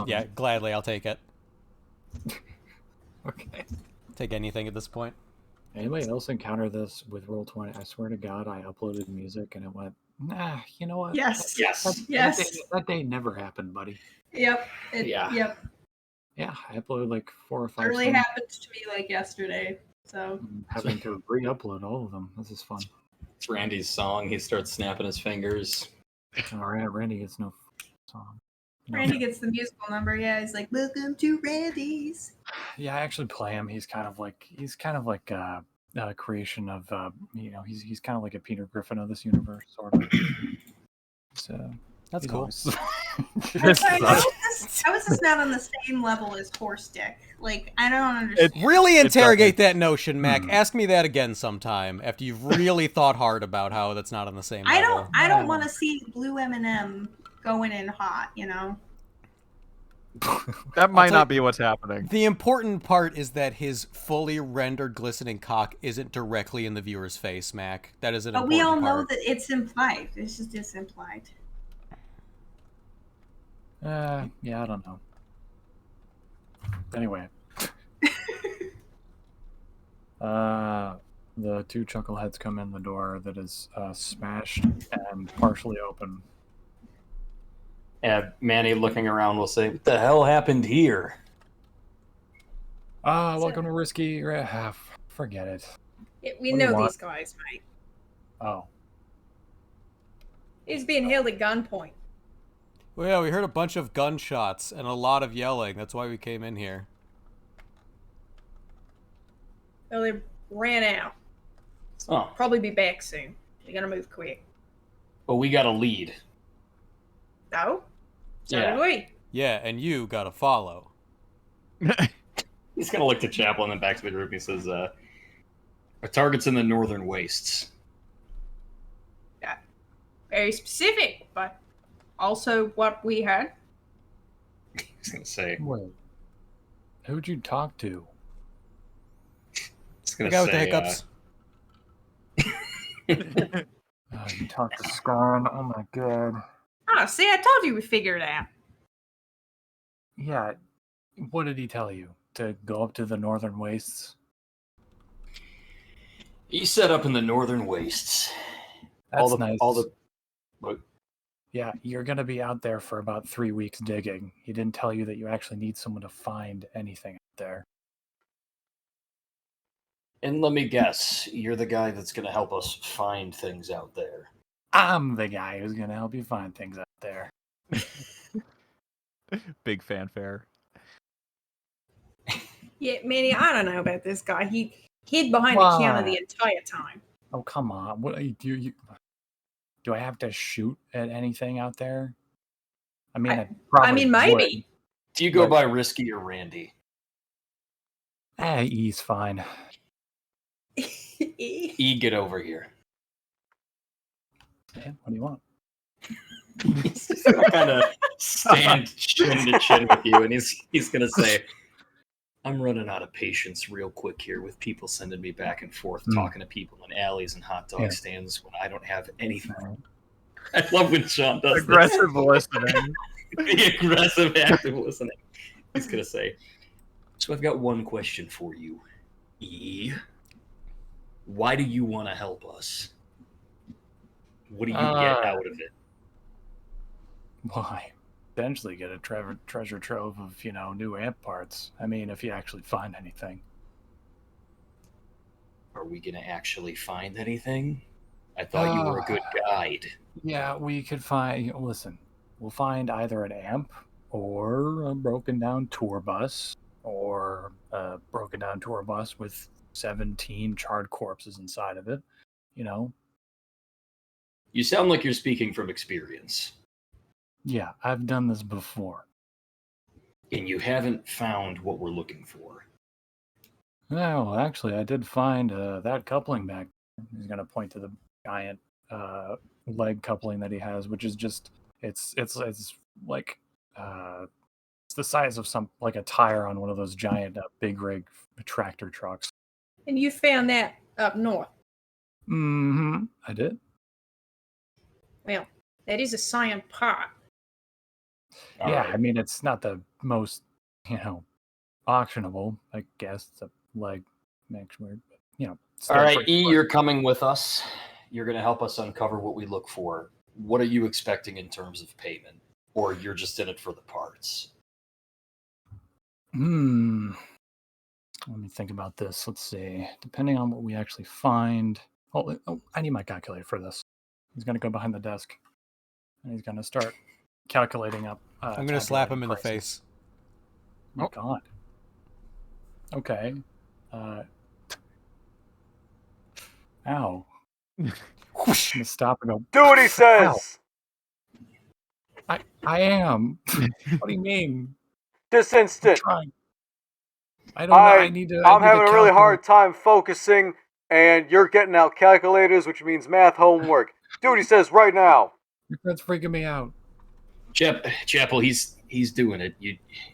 Yeah, gladly, I'll take it. Okay. Take anything at this point. Anybody else encounter this with Roll20? I swear to God, I uploaded music and it went, nah, you know what? Yes. Yes. That day never happened, buddy. Yep. Yeah. Yep. Yeah, I uploaded like 4 or 5 Literally songs. happened to me like yesterday. So I'm having to re-upload all of them. This is fun. It's Randy's song. He starts snapping his fingers. All right, Randy gets no song. No. Randy gets the musical number. Yeah, he's like, "Welcome to Randy's." Yeah, I actually play him. He's kind of like a creation of he's kind of like a Peter Griffin of this universe, sort of. So that's cool. How is this not on the same level as Horse Dick? Like, I don't understand. Really interrogate that notion, Mac. Ask me that again sometime after you've really thought hard about how that's not on the same level. I don't want to see Blue M&M going in hot, you know? That might not be what's happening. The important part is that his fully rendered glistening cock isn't directly in the viewer's face, Mac. That is an important part. But we all know that it's implied. It's just implied. Yeah, I don't know. Anyway. The 2 chuckleheads come in the door that is smashed and partially open. Yeah, Manny looking around will say, "What the hell happened here?" Welcome to Risky. Forget it. We know these guys, mate. Oh. He's being held at gunpoint. Well, yeah, we heard a bunch of gunshots and a lot of yelling. That's why we came in here. Well, they ran out. Oh. Probably be back soon. They gotta move quick. But we got a lead. No? So Yeah. do we. Yeah, and you gotta follow. He's gonna look to Chaplin and then back to the group. He says, "Our target's in the northern wastes." Yeah. Very specific, but also what we had. He's gonna say, Wait. Who'd you talk to? He's gonna the guy with the say, hiccups. You talked to Scarn. Oh my god. Ah, see, I told you we figured it out. Yeah. What did he tell you? To go up to the northern wastes? He's set up in the northern wastes. That's nice. What? Yeah, you're going to be out there for about 3 weeks digging. He didn't tell you that you actually need someone to find anything out there. And let me guess, you're the guy that's going to help us find things out there. I'm the guy who's going to help you find things out there. Big fanfare. Yeah, Manny, I don't know about this guy. He hid behind the counter the entire time. Oh, come on. What do I have to shoot at anything out there? I mean, maybe. Do you go by Risky or Randy? E's fine. E, get over here. Yeah, what do you want? He's just gonna kind of stand chin to chin with you, and he's gonna say, "I'm running out of patience real quick here with people sending me back and forth talking to people in alleys and hot dog stands when I don't have anything." I love when Sean does aggressive listening. The aggressive active listening. He's gonna say, "So I've got one question for you, E. Why do you want to help us? What do you get out of it?" Why? Eventually get a treasure trove of, new amp parts. I mean, if you actually find anything. Are we going to actually find anything? I thought you were a good guide. Yeah, we could find... Listen, we'll find either an amp or a broken down tour bus or a broken down tour bus with 17 charred corpses inside of it. You sound like you're speaking from experience. Yeah, I've done this before. And you haven't found what we're looking for. No, actually, I did find that coupling back. He's going to point to the giant leg coupling that he has, which is just it's like it's the size of like a tire on one of those giant big rig tractor trucks. And you found that up north. Mm-hmm. I did. Well, that is a cyan part. All yeah, right. I mean, it's not the most, auctionable, I guess. It's a leg next word, but, All still right, pretty E, good. you're coming with us. You're going to help us uncover what we look for. What are you expecting in terms of payment? Or you're just in it for the parts? Let me think about this. Let's see. Depending on what we actually find. Oh, I need my calculator for this. He's going to go behind the desk and he's going to start calculating up. I'm gonna slap him in the tabulating face. prices. Oh my God. Okay. Ow. I'm gonna stop and go. Do what he Ow. says. I am. What do you mean? This I'm instant. trying. I don't know. I need to. I I'm need having to a really hard calculate. time focusing, and you're getting out calculators, which means math homework. Do what he says right now. That's freaking me out. Chapel, he's doing it.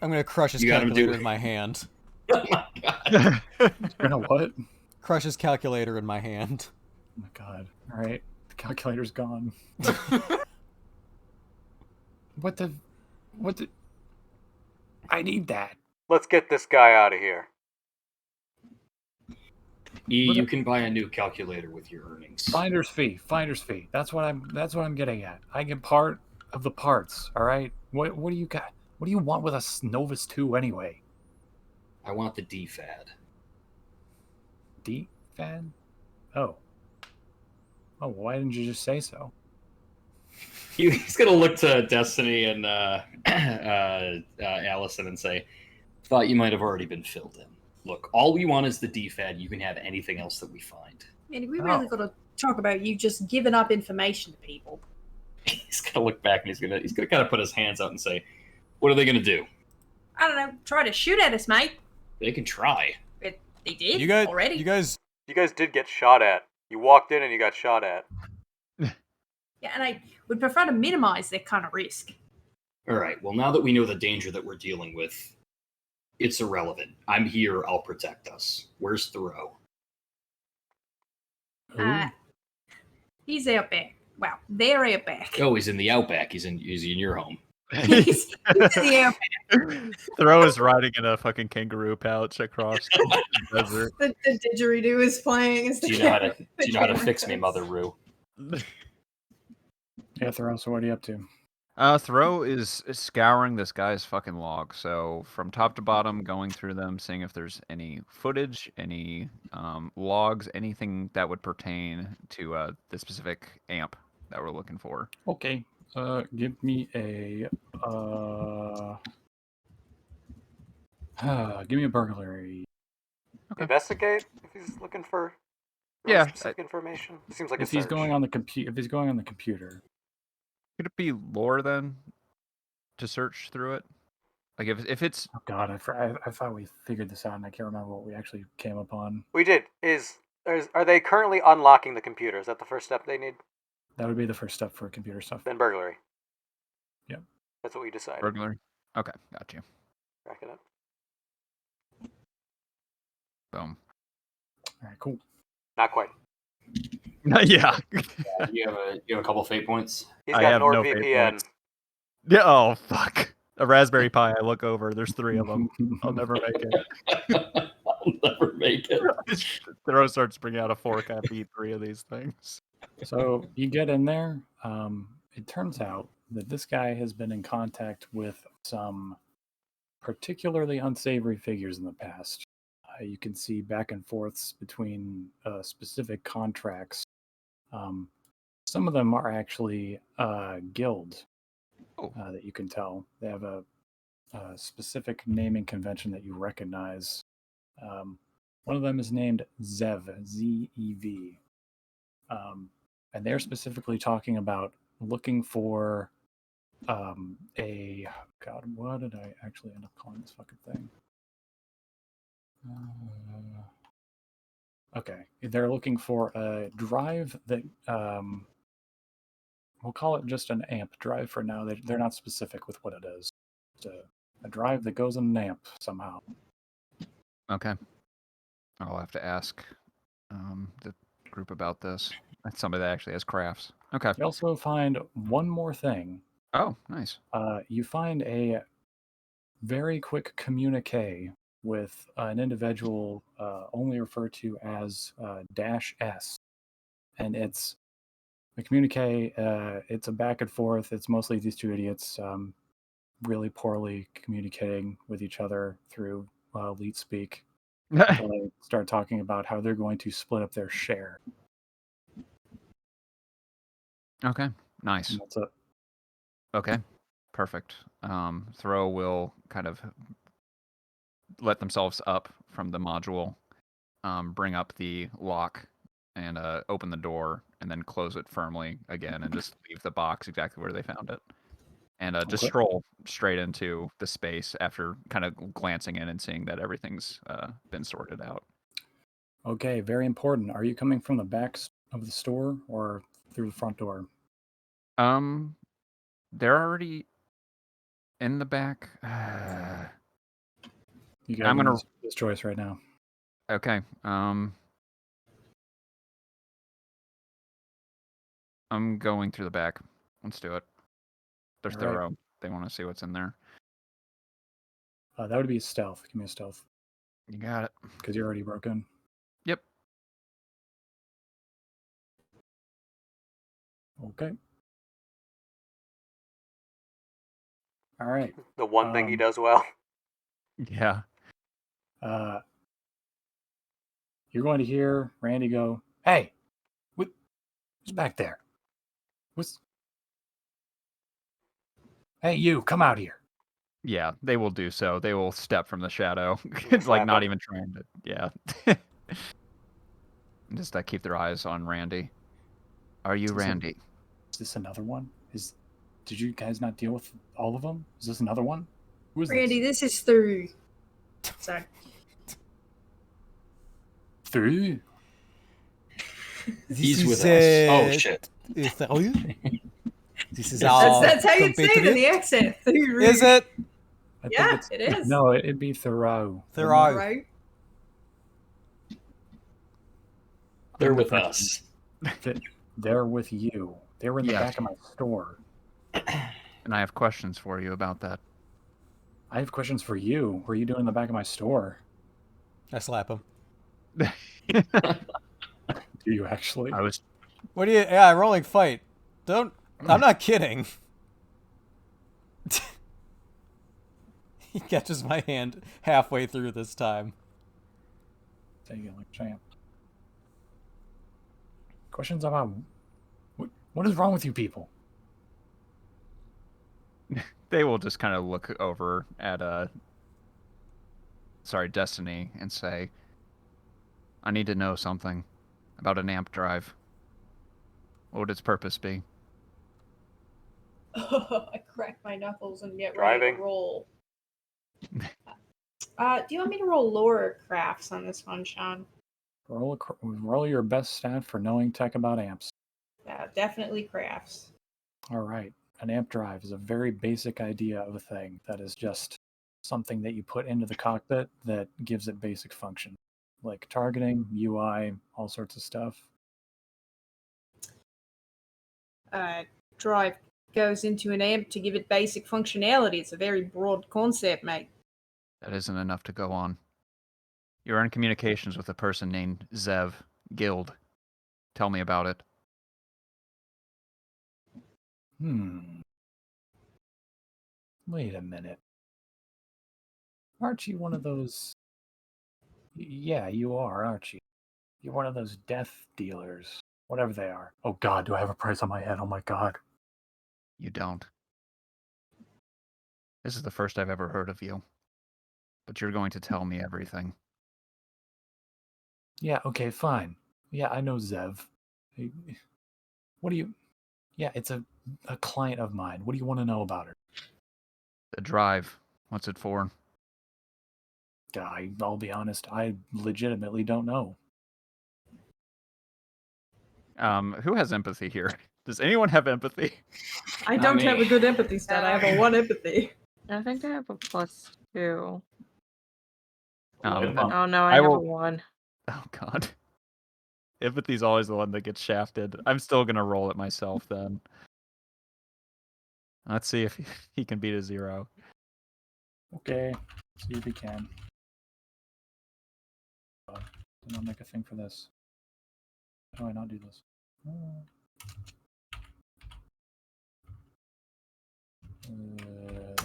I'm gonna crush his You gotta calculator do- in my hand. Oh my God. You're gonna what? Crush his calculator in my hand. Oh my God. All right. The calculator's gone. What the? I need that. Let's get this guy out of here. E, What you a- can buy a new calculator with your earnings. Finder's fee. Finder's fee. That's what I'm getting at. I get part of the parts. All right. What do you got? What do you want with a Novus 2 anyway? I want the DFAD. D-Fan? Oh. Oh, why didn't you just say so? He's going to look to Destiny and Allison and say, thought you might have already been filled in. Look, all we want is the DFAD. You can have anything else that we find. And we really got to talk about you just giving up information to people. He's going to look back and he's going to kind of put his hands out and say, what are they going to do? I don't know. Try to shoot at us, mate. They can try. They did You guys already. You guys did get shot at. You walked in and you got shot at. Yeah, and I would prefer to minimize that kind of risk. All right. Well, now that we know the danger that we're dealing with, it's irrelevant. I'm here. I'll protect us. Where's Thoreau? He's out back. Well, they're out back. Oh, he's in the outback. He's in your home. He's in the outback. Thoreau is riding in a fucking kangaroo pouch across the desert. The didgeridoo is playing. As the Do you know how to camera- do you know how to camera fix me, cuts. Mother Rue? Yeah, Thoreau, so what are you up to? Thoreau is scouring this guy's fucking log. So from top to bottom, going through them, seeing if there's any footage, any logs, anything that would pertain to the specific amp that we're looking for. Okay. Give me a burglary. Okay. Investigate if he's looking for Yeah, specific information. Seems like If a he's search. going on the computer. Could it be lore then to search through it? Like if it's Oh God, I thought we figured this out, and I can't remember what we actually came upon. We did. Are they currently unlocking the computer? Is that the first step they need? That would be the first step for computer stuff. Then burglary. Yep. That's what we decided. burglary. Okay, got you. Rack it up. Boom. All right, cool. Not quite. Yeah. You have a couple fate points. He's I got have no fate NordVPN. points. Yeah. Oh fuck. A Raspberry Pi. I look over. There's 3 of them. I'll never make it. I'll never make it. Thoreau starts bringing out a fork. I have to eat 3 of these things. So you get in there. It turns out that this guy has been in contact with some particularly unsavory figures in the past. You can see back and forths between specific contracts. Some of them are actually guild that you can tell. They have a specific naming convention that you recognize. One of them is named Zev, Z-E-V. And they're specifically talking about looking for God, what did I actually end up calling this fucking thing? Okay, they're looking for a drive that we'll call it just an amp drive for now. They're not specific with what it is. It's a drive that goes in an amp somehow. Okay. I'll have to ask the group about this. That's somebody that actually has crafts. Okay. You also find one more thing Oh, nice. You find a very quick communique with an individual only referred to as -S, and it's the communique. It's a back and forth. It's mostly these two idiots really poorly communicating with each other through leet speak until they start talking about how they're going to split up their share. Okay, nice. And that's it. Okay, perfect. Throw will kind of let themselves up from the module, bring up the lock, and open the door, and then close it firmly again, and just leave the box exactly where they found it. And just Okay. stroll straight into the space after kind of glancing in and seeing that everything's been sorted out. Okay, very important. Are you coming from the back of the store or through the front door? They're already in the back. You got I'm gonna. this choice right now. Okay. I'm going through the back. Let's do it. They're All right. thorough. They want to see what's in there. That would be stealth. Give me a stealth You got it. because you're already broken. Yep. Okay. All right. The one thing he does well. Yeah. You're going to hear Randy go, "Hey, who's back there? Hey, you, come out here." Yeah, they will do so. They will step from the shadow. Slap Like, not him. even trying to. Yeah. Just keep their eyes on Randy. Are you Randy? Is this another one? Did you guys not deal with all of them? Is this another one? Who is Randy, this? this is through. So, Through? He's with us. Oh shit. This is our that's how you say it in the compatriot. accent. Through. Is it? I think Yeah, it's, it is. No, it'd be Thoreau. Thoreau. Right? They're with us. They're with you. They were in the Yes. back of my store. And I have questions for you about that. I have questions for you. What are you doing in the back of my store? I slap him. Do you actually? I was. What do you? Yeah, rolling fight. Don't. I'm not kidding. He catches my hand halfway through this time. Take it like a champ. Questions about what is wrong with you people? They will just kind of look over at Destiny, and say, "I need to know something about an amp drive. What would its purpose be?" I crack my knuckles and get ready Driving. to roll. Do you want me to roll lore crafts on this one, Sean? Roll your best stat for knowing tech about amps. Definitely crafts. All right. An amp drive is a very basic idea of a thing that is just something that you put into the cockpit that gives it basic function, like targeting, UI, all sorts of stuff. Drive goes into an amp to give it basic functionality. It's a very broad concept, mate. That isn't enough to go on. You're in communications with a person named Zev Guild. Tell me about it. Wait a minute. Aren't you one of those? Yeah, you are, aren't you? You're one of those death dealers, whatever they are. Oh God, do I have a price on my head? Oh my God. You don't. This is the first I've ever heard of you. But you're going to tell me everything. Yeah, okay, fine. Yeah, I know Zev. What do you... Yeah, it's a client of mine. What do you want to know about her? The drive. What's it for? I'll be honest, I legitimately don't know. Who has empathy here? Does anyone have empathy? I don't have a good empathy stat. I have a 1 empathy. I think I have a +2. And Oh no, I I have will- a 1. Oh God. Empathy's always the one that gets shafted. I'm still gonna roll it myself then. Let's see if he can beat a 0. Okay, see if he can. Did not make a thing for this. How do I not do this? There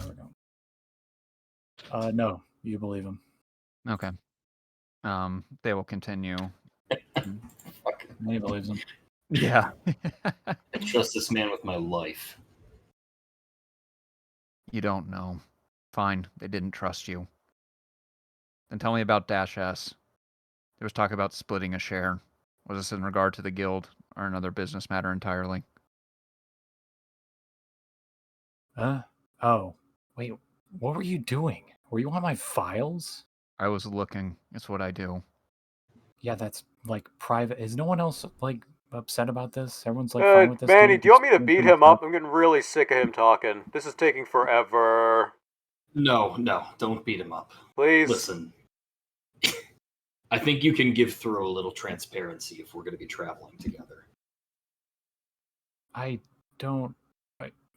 we go. No, you believe him. Okay. They will continue. Fuck. He believes him. Yeah. I trust this man with my life. You don't know. Fine, they didn't trust you. Then tell me about Dash S. There was talk about splitting a share. Was this in regard to the guild or another business matter entirely? Oh, wait. What were you doing? Were you on my files? I was looking. It's what I do. Yeah, that's like private. Is no one else like upset about this? Everyone's like fine with this. Manny, dude? do you want me to It's beat pretty him up? tough. I'm getting really sick of him talking. This is taking forever. No, don't beat him up. Please. Listen, I think you can give through a little transparency if we're going to be traveling together. I don't.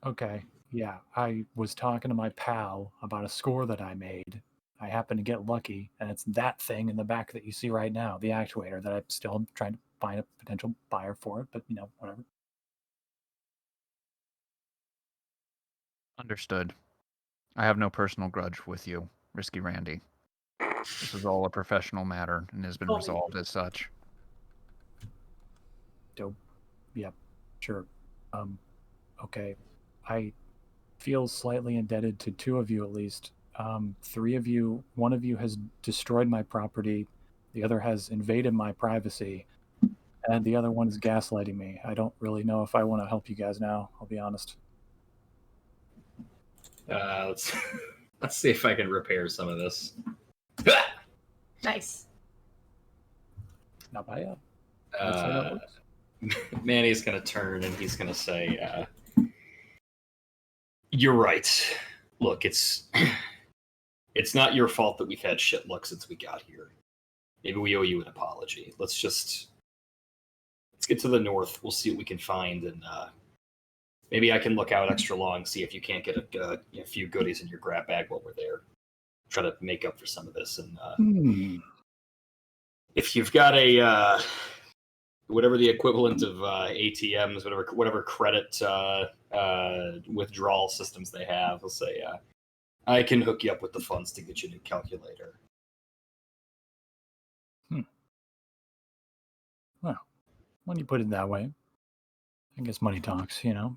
Okay, yeah. I was talking to my pal about a score that I made. I happened to get lucky, and it's that thing in the back that you see right now, the actuator, that I'm still trying to find a potential buyer for it, but whatever. Understood. I have no personal grudge with you, Risky Randy. This is all a professional matter and has been resolved as such. Dope. Yep. Sure. Okay. I feel slightly indebted to 2 of you at least. 3 of you, 1 of you has destroyed my property, the other has invaded my privacy, and the other one is gaslighting me. I don't really know if I want to help you guys now, I'll be honest. Let's see if I can repair some of this. Nice. Not bad. That's how that works. Manny's going to turn and he's going to say, "You're right. Look, it's not your fault that we've had shit luck since we got here. Maybe we owe you an apology. Let's get to the north. We'll see what we can find, and maybe I can look out extra long, see if you can't get a few goodies in your grab bag while we're there. Try to make up for some of this. And if you've got a whatever the equivalent of ATMs, whatever credit withdrawal systems they have, I'll say I can hook you up with the funds to get you a new calculator." Well, when you put it that way, I guess money talks, so.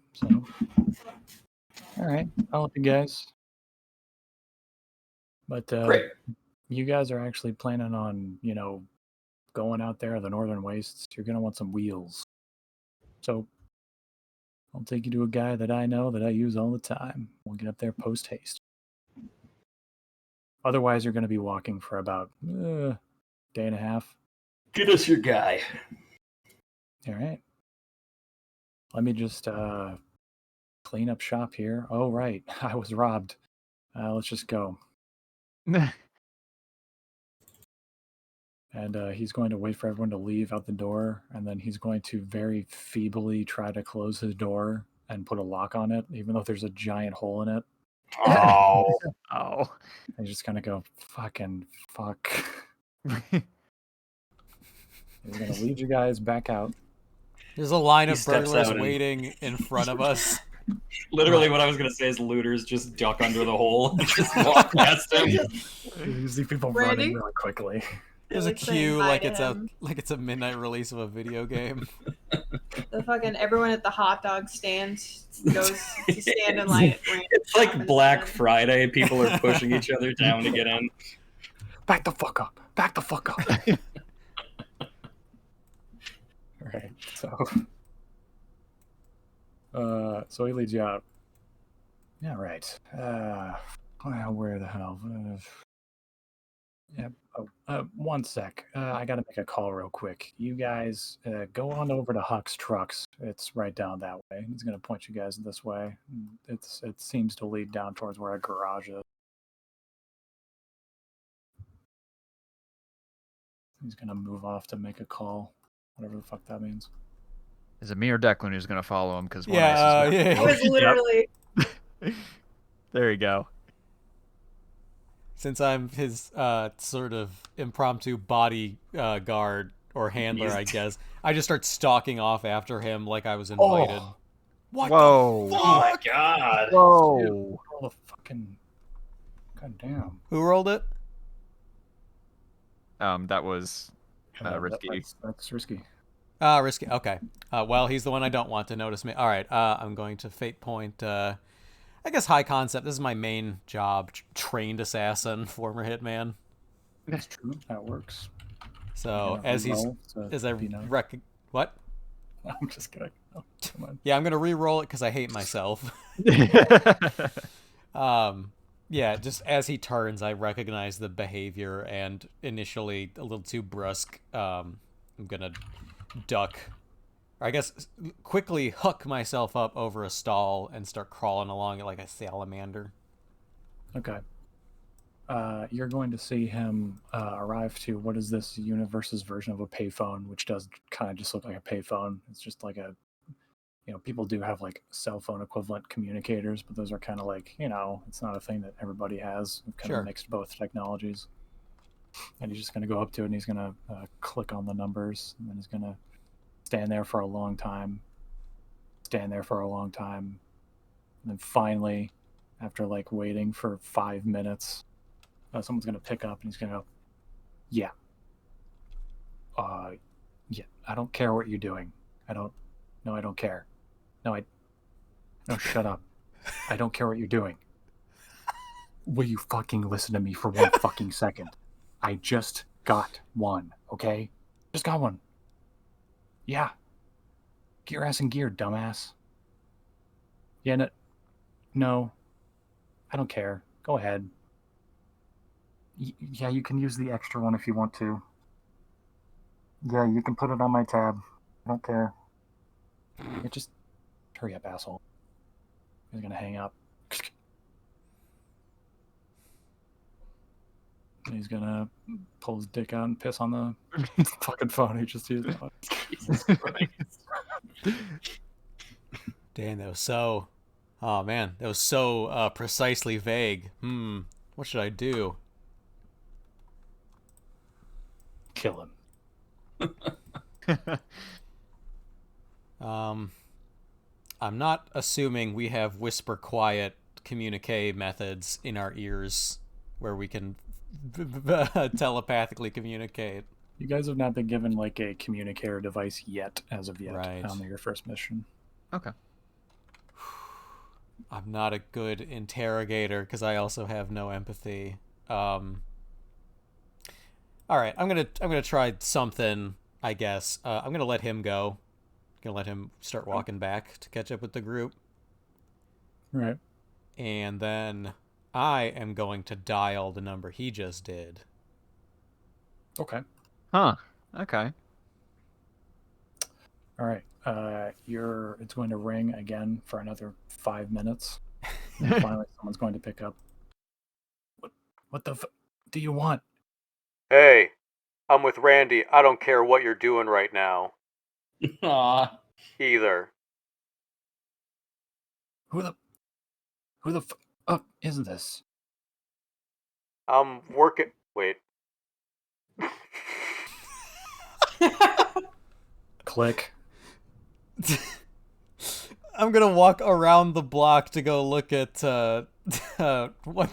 All right, I'll help you guys. But Great. you guys are actually planning on, going out there, the northern wastes. You're going to want some wheels. So I'll take you to a guy that I know that I use all the time. We'll get up there post haste. Otherwise, you're going to be walking for about a day and a half. Get us your guy. All right. Let me just clean up shop here. Oh, right. I was robbed. Let's just go. And he's going to wait for everyone to leave out the door, and then he's going to very feebly try to close his door and put a lock on it, even though there's a giant hole in it. Oh. Oh. He's just going to go, fucking fuck. He's going to lead you guys back out. There's a line He of steps burglars out and- waiting in front of us. Literally, what I was going to say is looters just duck under the hole and just walk past him. You see people Ready? running really quickly. There's a Like saying queue hi like to it's him. a midnight release of a video game. The fucking everyone at the hot dog stand goes to stand in line. At random It's shop like and Black then- Friday. People are pushing each other down to get in. Back the fuck up. Back the fuck up. Right. So he leads you out. Yeah, right. Well, where the hell? Yeah. Oh, 1 sec. I gotta make a call real quick. You guys go on over to Huck's Trucks. It's right down that way. He's gonna point you guys this way. It seems to lead down towards where our garage is. He's gonna move off to make a call. Whatever the fuck that means. Is it me or Declan who's going to follow him? Because Yeah, I was literally. There you go. Since I'm his sort of impromptu body guard or handler, I guess, I just start stalking off after him like I was invited. Oh. What Whoa. the Oh my fuck? god. Whoa. Roll the fucking. God damn. Who rolled it? That was risky. That's risky. Risky. Okay. Well, he's the one I don't want to notice me. All right. I'm going to fate point. I guess high concept. This is my main job. Trained assassin, former hitman. That's true. That works. So You're as gonna he's roll to as I be nice. what? I'm just kidding. Oh, come on. Yeah, I'm gonna re-roll it because I hate myself. Yeah, just as he turns, I recognize the behavior, and initially a little too brusque. I'm gonna duck, or I guess quickly hook myself up over a stall and start crawling along it like a salamander. Okay. You're going to see him arrive to what is this universe's version of a payphone, which does kind of just look like a payphone. It's just like a, people do have like cell phone equivalent communicators, but those are kind of like, it's not a thing that everybody has. We've kind Sure. of mixed both technologies. And he's just going to go up to it and he's going to click on the numbers, and then he's going to stand there for a long time, and then finally, after like waiting for 5 minutes, someone's going to pick up and he's going to go, yeah. Yeah, I don't care what you're doing. I don't care. No, shut up. I don't care what you're doing. Will you fucking listen to me for 1 fucking second? I just got one, okay? Just got one. Yeah. Get your ass in gear, dumbass. Yeah, no. I don't care. Go ahead. Yeah, you can use the extra one if you want to. Yeah, you can put it on my tab. I don't care. Yeah, just hurry up, asshole. He's gonna hang up. And he's gonna pull his dick out and piss on the fucking phone he just used. Jesus Christ. Damn, that was so. Oh man, that was so precisely vague. What should I do? Kill him. I'm not assuming we have whisper quiet communique methods in our ears where we can telepathically communicate. You guys have not been given like a communicator device yet, as of yet, Right. on your first mission. Okay. I'm not a good interrogator because I also have no empathy. All right, I'm gonna try something. I guess I'm gonna let him go. Gonna let him start walking back to catch up with the group, Right. and then I am going to dial the number he just did. Okay. Huh. Okay. All right. It's going to ring again for another 5 minutes. And finally, someone's going to pick up. What the do you want? Hey, I'm with Randy. I don't care what you're doing right now. Aw. Either. Who the is this? I'm working. Wait. Click. I'm gonna walk around the block to go look at what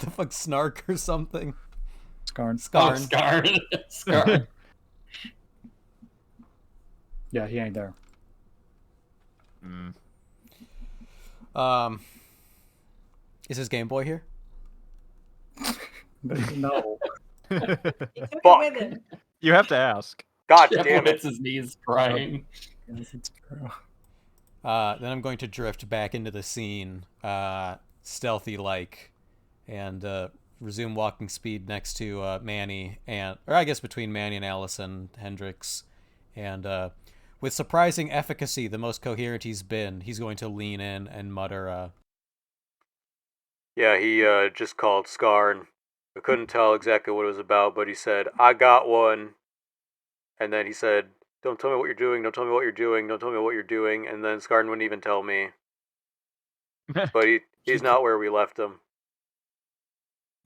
the fuck, Snark or something. Scarn. Oh, Scarn. scarred. Scarred. Yeah, he ain't there. Is his Game Boy here? No. He took it Fuck. with him. You have to ask. God Jeff damn it. hits his knees crying. Yes, it's true. Then I'm going to drift back into the scene, stealthy-like, and resume walking speed next to Manny, or I guess between Manny and Allison Hendricks. And with surprising efficacy, the most coherent he's been, he's going to lean in and mutter, Yeah, he just called Scarn. I couldn't tell exactly what it was about, but he said, I got one. And then he said, don't tell me what you're doing, don't tell me what you're doing, don't tell me what you're doing. And then Scarn wouldn't even tell me. But He's not where we left him.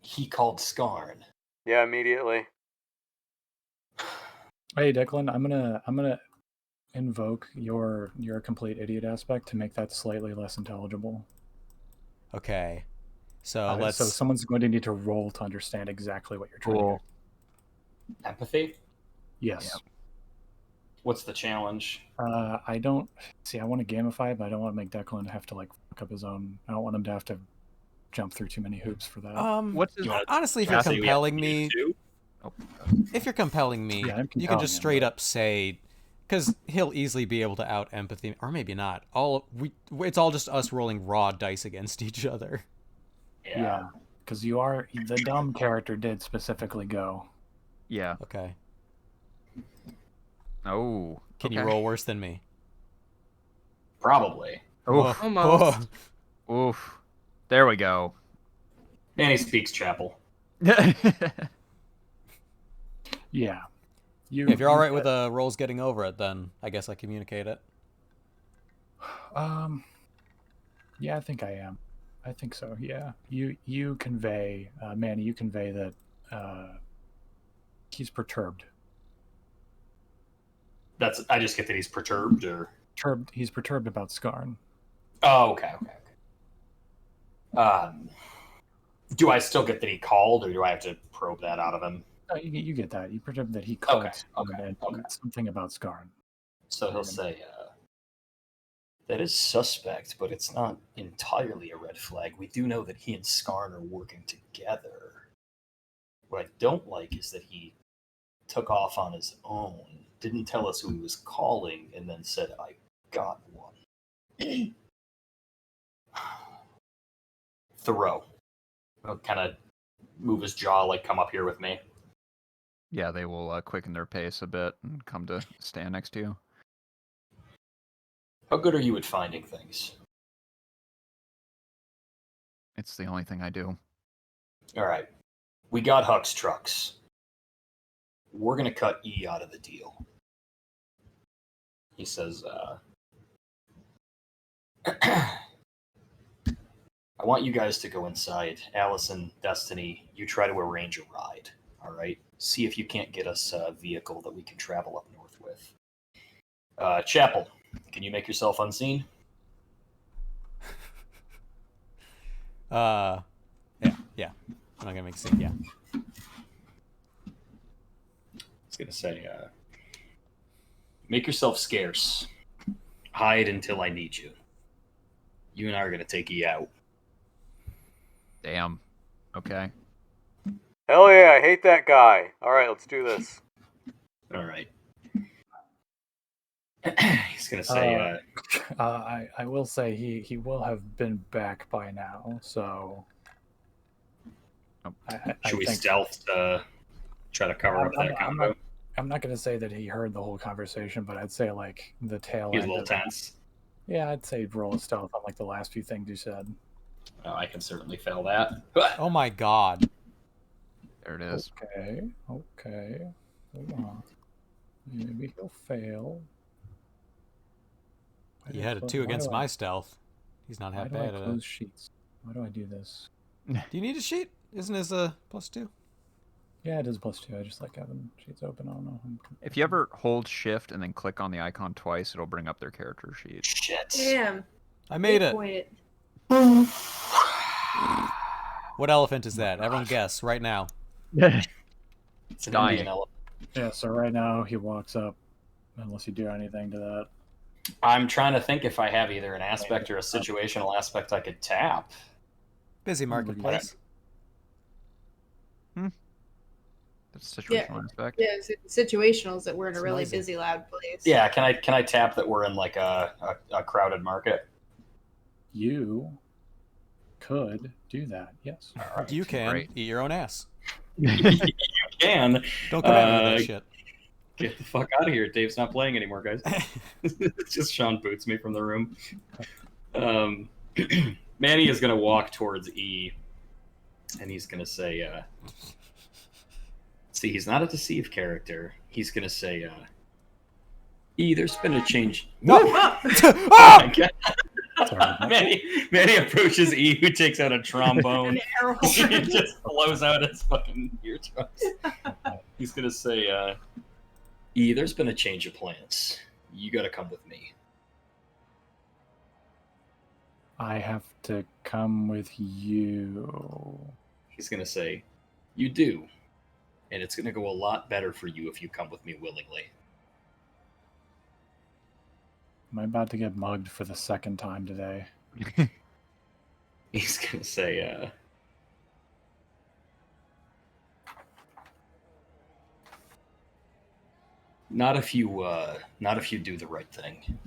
He called Skarn. Yeah, immediately. Hey, Declan, I'm gonna invoke your complete idiot aspect to make that slightly less intelligible. Okay. So So let's. someone's going to need to roll to understand exactly what you're trying to Cool. do. Empathy? Yes. What's the challenge? I don't see. I want to gamify it, but I don't want to make Declan have to like fuck up his own. I don't want him to have to jump through too many hoops for that. What's his? You wanna- Honestly, if you you're wanna say we have compelling to use me, two? if you're compelling me, Yeah, I'm you can compelling just him, straight but- up say, because he'll easily be able to out empathy, or maybe not. It's all just us rolling raw dice against each other. Yeah, because you are the dumb character did specifically go. Yeah. Okay. Oh. Can you okay. roll worse than me? Probably. Oof. Almost. Oof. There we go. And he speaks chapel. Yeah. If you're all right with rolls getting over it, then I guess I communicate it. Yeah, I think I am. I think so. Yeah. You convey, Manny. You convey that he's perturbed. I just get that he's perturbed, or He's perturbed about Skarn. oh, okay. Do I still get that he called, or do I have to probe that out of him? No, you get that. You perturbed that he called okay, and okay. something about Skarn. So he'll say, that is suspect, but it's not entirely a red flag. We do know that he and Skarn are working together. What I don't like is that he took off on his own, didn't tell us who he was calling, and then said, I got one. Thoreau. He'll kind of move his jaw, like, come up here with me. Yeah, they will quicken their pace a bit and come to stand next to you. How good are you at finding things? It's the only thing I do. All right. We got Huck's trucks. We're going to cut E out of the deal. He says, I want you guys to go inside. Allison, Destiny, you try to arrange a ride. All right? See if you can't get us a vehicle that we can travel up north with. Chapel, can you make yourself unseen? Yeah. I'm not gonna make a scene. Yeah. I was going to say, make yourself scarce. Hide until I need you. You and I are going to take E out. Damn. Okay. Hell yeah, I hate that guy. Alright, let's do this. All right. He's going to say, I will say he will have been back by now. So should we think, stealth to try to cover up that combo? I'm not going to say that he heard the whole conversation, but I'd say like the tail He's a end little of it. tense. Yeah, I'd say roll a stealth on like the last few things you said. Oh, I can certainly fail that. Oh my god. There it is. Okay. Hold on. Maybe he'll fail. He had a 2 against my stealth. He's not Why half do I bad at close it. sheets? Why do I do this? Do you need a sheet? Isn't his +2? Yeah, it is +2. I just like having sheets open. I don't know. If you ever hold shift and then click on the icon twice, it'll bring up their character sheet. Shit. Damn. I made it. Point. What elephant is that? Everyone guess right now. It's an Dying. Indian elephant. Yeah, so right now he walks up, unless you do anything to that. I'm trying to think if I have either an aspect or a situational aspect I could tap. Busy marketplace. That's a situational aspect. Yeah, it's situationals that we're in a It's really noisy. busy, loud place. Yeah, can I tap that we're in like a crowded market? You could do that, yes. All right. You can Great. eat your own ass. You can. Don't come at me with that shit. Get the fuck out of here. Dave's not playing anymore, guys. It's just Sean boots me from the room. Manny is going to walk towards E, and he's going to say, see, he's not a deceive character. He's going to say, E, there's been a change. No! Oh Ah! my God. Sorry. Manny approaches E, who takes out a trombone. An air He horn. just blows out his fucking eardrums. He's gonna say, E, there's been a change of plans. You gotta come with me. I have to come with you. He's gonna say, you do. And it's gonna go a lot better for you if you come with me willingly. Am I about to get mugged for the second time today? He's gonna say, not if you do the right thing.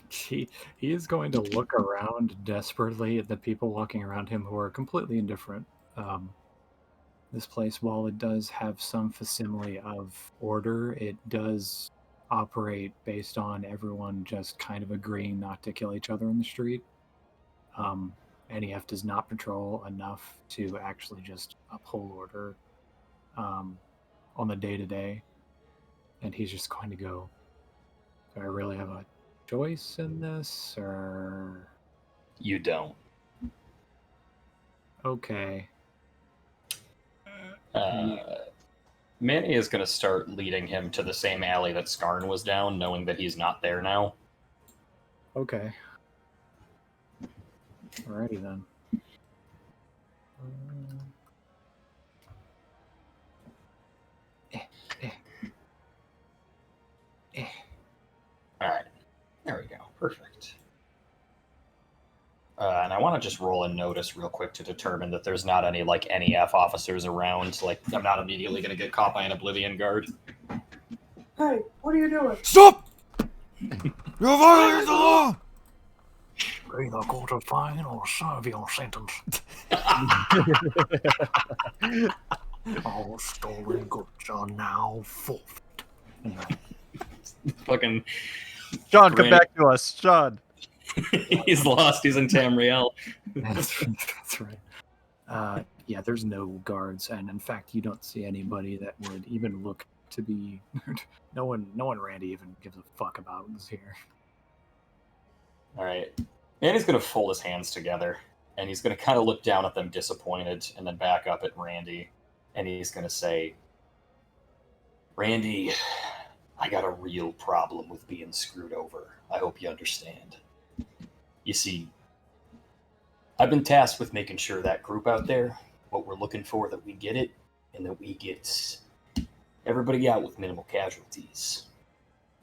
he is going to look around desperately at the people walking around him who are completely indifferent. This place, while it does have some facsimile of order, it does operate based on everyone just kind of agreeing not to kill each other in the street. NEF does not patrol enough to actually just uphold order on the day-to-day. And he's just going to go, do I really have a choice in this, or... You don't. Okay. Manny is going to start leading him to the same alley that Skarn was down, knowing that he's not there now. Okay. Alrighty then. Alright. There we go. Perfect. And I want to just roll a notice real quick to determine that there's not any, like, NEF officers around. Like, I'm not immediately going to get caught by an Oblivion guard. Hey, what are you doing? Stop! You're violating the law! Either go to fine or serve your sentence. All stolen goods are now forfeit. Fucking... John, come back to us. John. He's lost. He's in Tamriel. That's right. Yeah, there's no guards, and in fact, you don't see anybody that would even look to be. No one, Randy even gives a fuck about who's here. All right. Manny's going to fold his hands together, and he's going to kind of look down at them disappointed, and then back up at Randy, and he's going to say, Randy, I got a real problem with being screwed over. I hope you understand. You see, I've been tasked with making sure that group out there, what we're looking for, that we get it, and that we get everybody out with minimal casualties.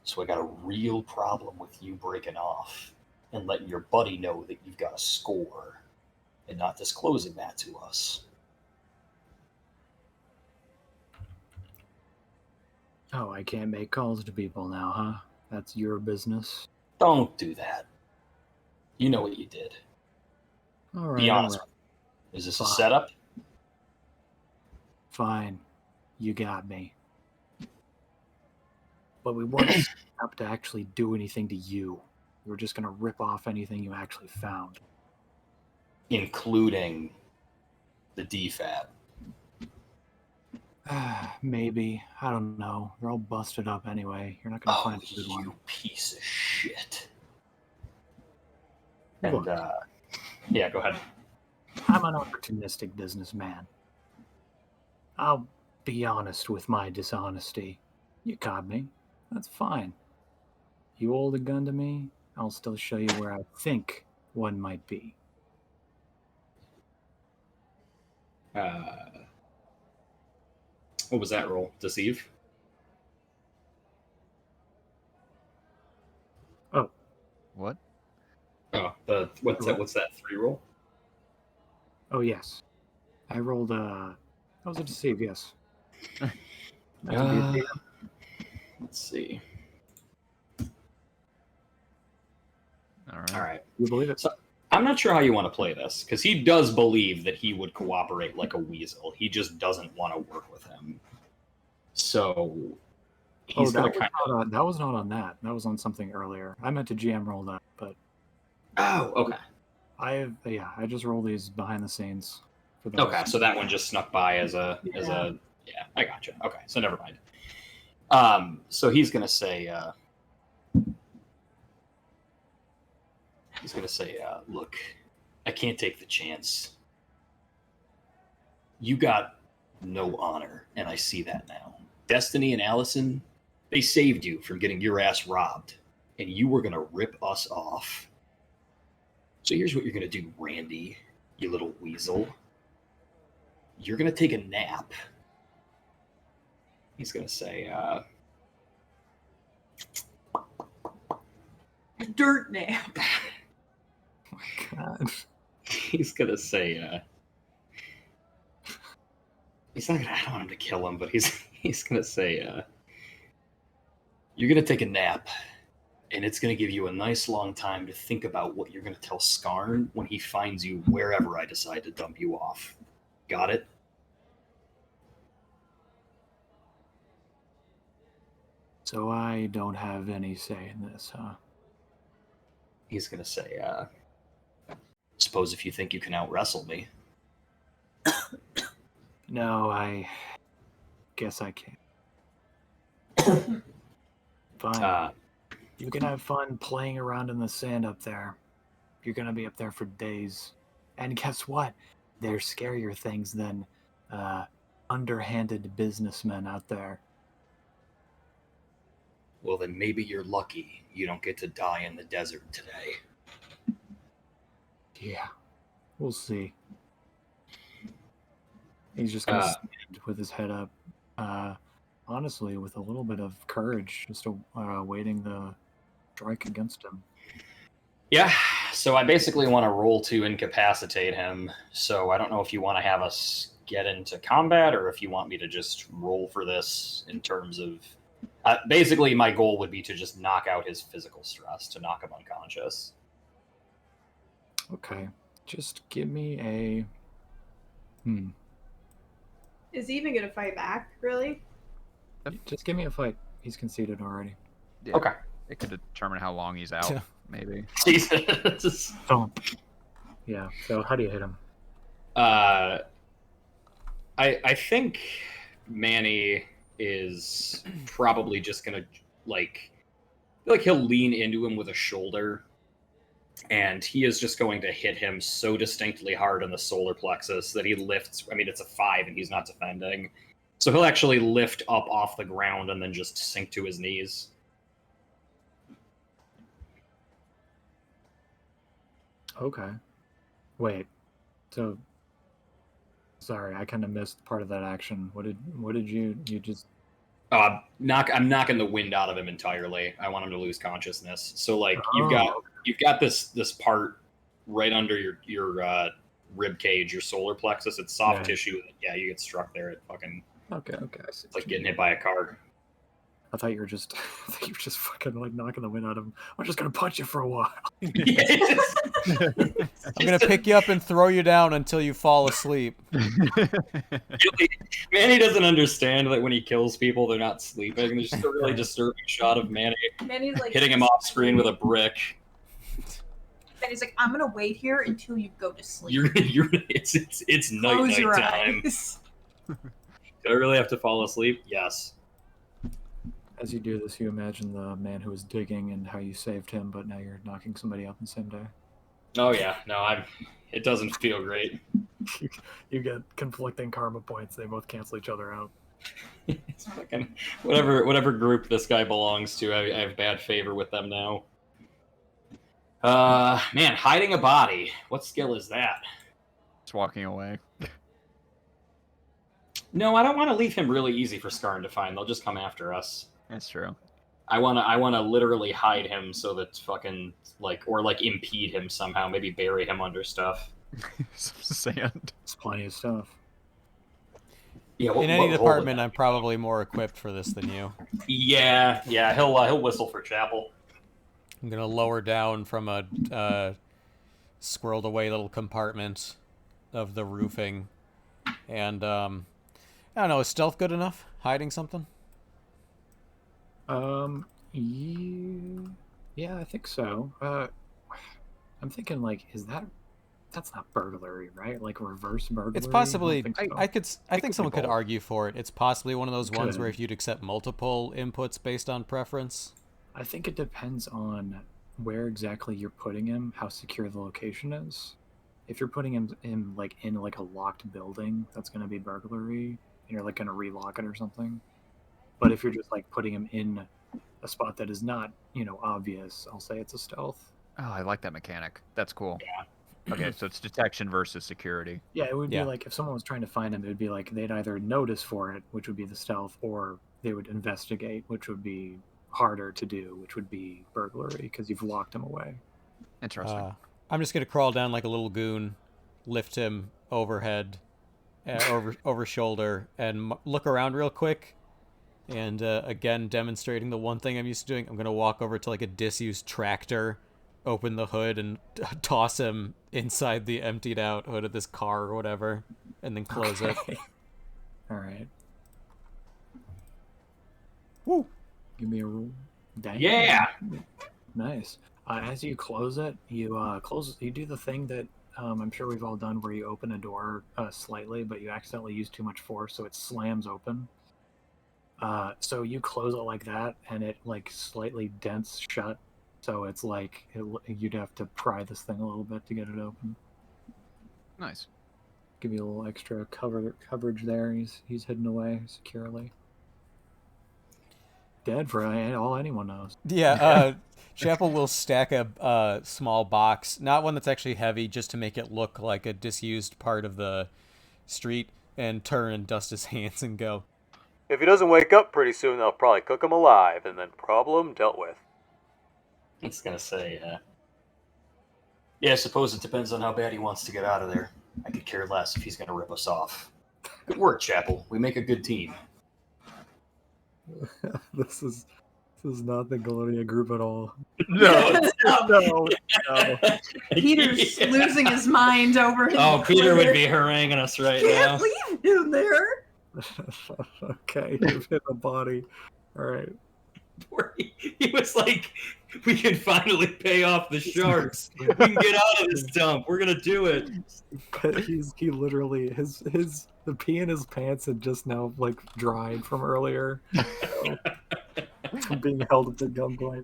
So I got a real problem with you breaking off and letting your buddy know that you've got a score and not disclosing that to us. Oh, I can't make calls to people now, huh? That's your business. Don't do that. You know what you did. All right. Be honest. All right. Is this Fine. a setup? Fine. You got me. But we weren't set up to actually do anything to you. We were just going to rip off anything you actually found. Including the DFAB. Maybe. I don't know. They're all busted up anyway. You're not going to find a good one. You piece of shit. Look. And, yeah, go ahead. I'm an opportunistic businessman. I'll be honest with my dishonesty. You caught me. That's fine. You hold a gun to me, I'll still show you where I think one might be. What was that roll? Deceive? Oh. What? Oh, what's that 3 roll? Oh, yes. I rolled that was a deceive, yes. Let's see. All right. You believe it? So, I'm not sure how you want to play this, because he does believe that he would cooperate like a weasel. He just doesn't want to work with him. So he's going to kind of... that was not on that. That was on something earlier. I meant to GM roll that, but... Oh, okay. I just roll these behind the scenes. For those. Okay, so that one just snuck by as a... Yeah, I gotcha. Okay, so never mind. So he's going to say... He's gonna say, "Look, I can't take the chance. You got no honor, and I see that now. Destiny and Allison, they saved you from getting your ass robbed, and you were gonna rip us off. So here's what you're gonna do, Randy, you little weasel. You're gonna take a nap." He's gonna say, Dirt nap. God. he's gonna say, he's not gonna. I don't want him to kill him, but he's gonna say, "You're gonna take a nap, and it's gonna give you a nice long time to think about what you're gonna tell Skarn when he finds you wherever I decide to dump you off. Got it?" So I don't have any say in this, huh? He's gonna say, "Suppose if you think you can out wrestle me." No, I guess I can't. Fine. You can have fun playing around in the sand up there. You're gonna be up there for days. And guess what? There's scarier things than underhanded businessmen out there. Well, then maybe you're lucky you don't get to die in the desert today. Yeah, we'll see. He's just gonna stand with his head up, honestly, with a little bit of courage, just awaiting the strike against him. Yeah, so I basically want to roll to incapacitate him. So I don't know if you want to have us get into combat or if you want me to just roll for this in terms of. Basically, my goal would be to just knock out his physical stress, to knock him unconscious. Okay, just give me a. Is he even gonna fight back? Really? Just give me a fight. He's conceded already. Yeah, Okay. It could determine how long he's out, maybe. Jesus. Thump. Yeah. So how do you hit him? I think Manny is probably just gonna like he'll lean into him with a shoulder, and he is just going to hit him so distinctly hard in the solar plexus that he lifts. I mean, it's a 5 and he's not defending, so he'll actually lift up off the ground and then just sink to his knees. Okay. Wait. So. Sorry, I kind of missed part of that action. What did you just? Oh, I'm knocking the wind out of him entirely. I want him to lose consciousness. So like you've got this part right under your rib cage, your solar plexus. It's soft tissue. Yeah, you get struck there. It fucking Okay. I see. It's like getting hit by a car. I thought you were just fucking like knocking the wind out of him. I'm just gonna punch you for a while. I'm gonna pick you up and throw you down until you fall asleep. Manny doesn't understand that when he kills people, they're not sleeping. There's just a really disturbing shot of Manny's like hitting him off screen with a brick. And he's like, "I'm gonna wait here until you go to sleep. It's Close your night time. eyes." Do I really have to fall asleep? Yes. As you do this, you imagine the man who was digging and how you saved him, but now you're knocking somebody out in the same day. Oh yeah, no, it doesn't feel great. You get conflicting karma points. They both cancel each other out. It's fucking whatever group this guy belongs to. I have bad favor with them now. Man, hiding a body. What skill is that? Just walking away. No, I don't want to leave him really easy for Skarn to find. They'll just come after us. That's true. I wanna literally hide him so that fucking or impede him somehow. Maybe bury him under stuff. Some sand. It's plenty of stuff. Yeah. In any department, I'm probably more equipped for this than you. Yeah. He'll whistle for Chapel. I'm gonna lower down from a squirreled away little compartment of the roofing, and I don't know. Is stealth good enough? Hiding something? Yeah, I think so. I'm thinking that's not burglary, right? Like reverse burglary. It's possibly. I think someone could both. argue for it. It's possibly one of those ones where if you'd accept multiple inputs based on preference. I think it depends on where exactly you're putting him, how secure the location is. If you're putting him in like a locked building, that's going to be burglary, and you're like going to relock it or something. But if you're just like putting him in a spot that is not, obvious, I'll say it's a stealth. Oh, I like that mechanic. That's cool. Okay, so it's detection versus security. Yeah, it would be Yeah. like if someone was trying to find him, it would be like they'd either notice for it, which would be the stealth, or they would investigate, which would be harder to do, which would be burglary because you've locked him away. Interesting. I'm just gonna crawl down like a little goon, lift him overhead, over shoulder, and look around real quick. And again, demonstrating the one thing I'm used to doing, I'm gonna walk over to like a disused tractor, open the hood, and toss him inside the emptied out hood of this car or whatever, and then close it. All right. Woo! Give me a roll. Dang. Yeah. Nice. As you close it, you do the thing that I'm sure we've all done, where you open a door slightly, but you accidentally use too much force, so it slams open. So you close it like that, and it like slightly dents shut. So it's like you'd have to pry this thing a little bit to get it open. Nice. Give you a little extra coverage there. He's hidden away securely. Dead for all anyone knows. Yeah, Chapel will stack a small box, not one that's actually heavy, just to make it look like a disused part of the street, and turn and dust his hands and go, If he doesn't wake up pretty soon, they'll probably cook him alive, and then problem dealt with. I was gonna say, yeah, I suppose it depends on how bad he wants to get out of there. I could care less if he's gonna rip us off. Good work, Chapel. We make a good team. This is not the Galonia group at all. No. No. Peter's losing his mind over his. Oh, Peter would be haranguing us right now. Can't leave him there. Okay, you've hit the body. All right. He was like, we can finally pay off the sharks. We can get out of this dump. We're gonna do it. But he literally the pee in his pants had just now like dried from earlier. So, from being held at the gunpoint.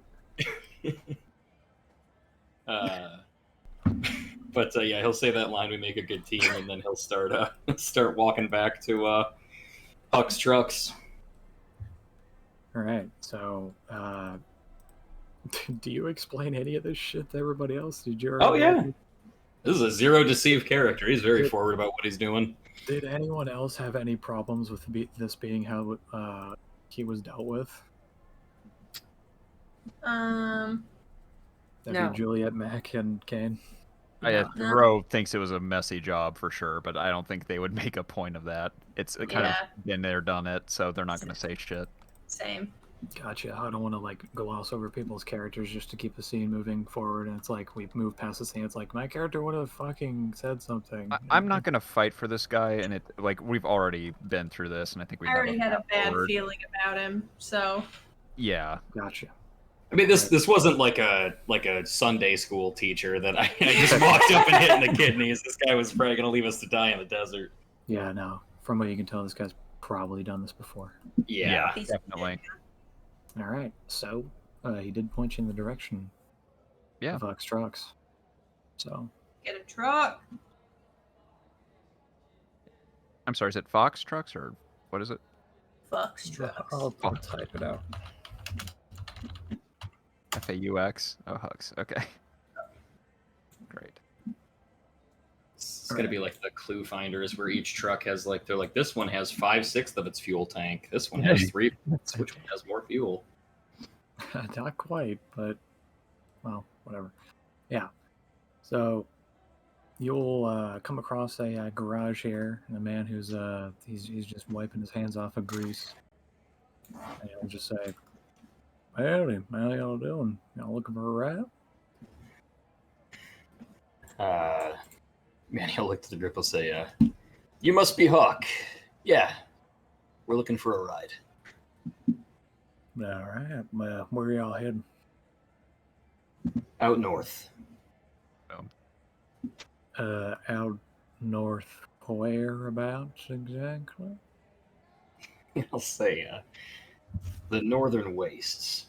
But yeah, he'll say that line. We make a good team, and then he'll start walking back to Huck's trucks. All right. So, do you explain any of this shit to everybody else? Did you? Oh yeah. This is a zero deceive character. He's very forward about what he's doing. Did anyone else have any problems with this being how he was dealt with? No. Juliet, Mac, and Kane. Ro thinks it was a messy job for sure, but I don't think they would make a point of that. It's kind of been there, done it, so they're not going to say shit. Same. Gotcha. I don't want to like gloss over people's characters just to keep the scene moving forward. And it's like we move past the scene. It's like my character would have fucking said something. I'm not gonna fight for this guy, and it like we've already been through this, and I think we I already had a bad feeling about him, so. Yeah. Gotcha. I mean, this wasn't like a Sunday school teacher that I just walked up and hit in the kidneys. This guy was probably gonna leave us to die in the desert. Yeah, no. From what you can tell, this guy's probably done this before. Yeah, definitely. All right, so he did point you in the direction of Huck's trucks. So Get a truck. I'm sorry, is it Fox Trucks or what is it? Fuck's trucks. I'll type it out. FAUX. Oh, Hucks. Okay. Great. it's gonna be like the clue finders where each truck has like they're like this one has 5/6 of its fuel tank. This one has 3. Which one has more fuel? Not quite, but well, whatever. Yeah. So you'll come across a garage here, and a man who's he's just wiping his hands off of grease, and he'll just say, "Howdy, how y'all doing? Y'all looking for a ride?" Man, he'll look to the group and say, "You must be Hawk. Yeah, we're looking for a ride." All right. Well, where y'all heading? Out north. Out north, whereabouts exactly? I'll say, the northern wastes.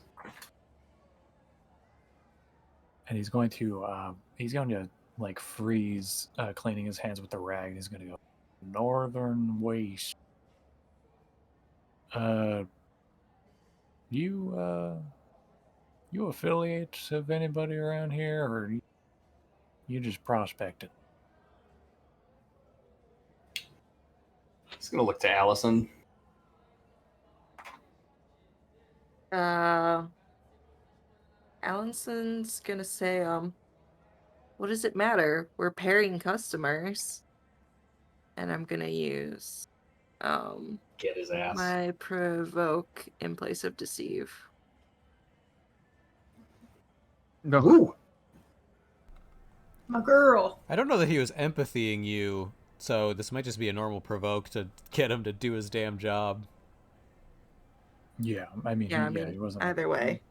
and he's going to like freeze, cleaning his hands with the rag. He's going to go northern waste. You you affiliates of anybody around here, or you just prospecting? He's gonna look to Allison. Allison's gonna say, what does it matter? We're pairing customers. And I'm gonna use Get his ass. my provoke in place of deceive. No. Ooh. My girl. I don't know that he was empathying you, so this might just be a normal provoke to get him to do his damn job. Yeah, I mean, Yeah, he wasn't either way.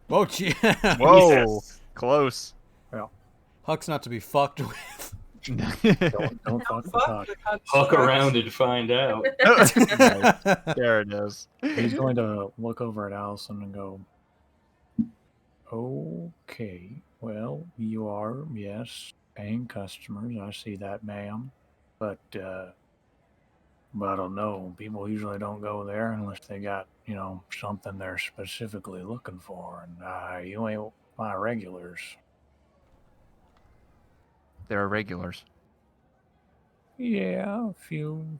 Whoa, gee. Whoa, close. Huck's not to be fucked with. Don't fuck with Huck. Huck around and find out. There it is. He's going to look over at Allison and go, okay, well, you are, yes, paying customers. I see that, ma'am. But I don't know. People usually don't go there unless they got, something they're specifically looking for. And you ain't my regulars. There are regulars. Yeah, a few.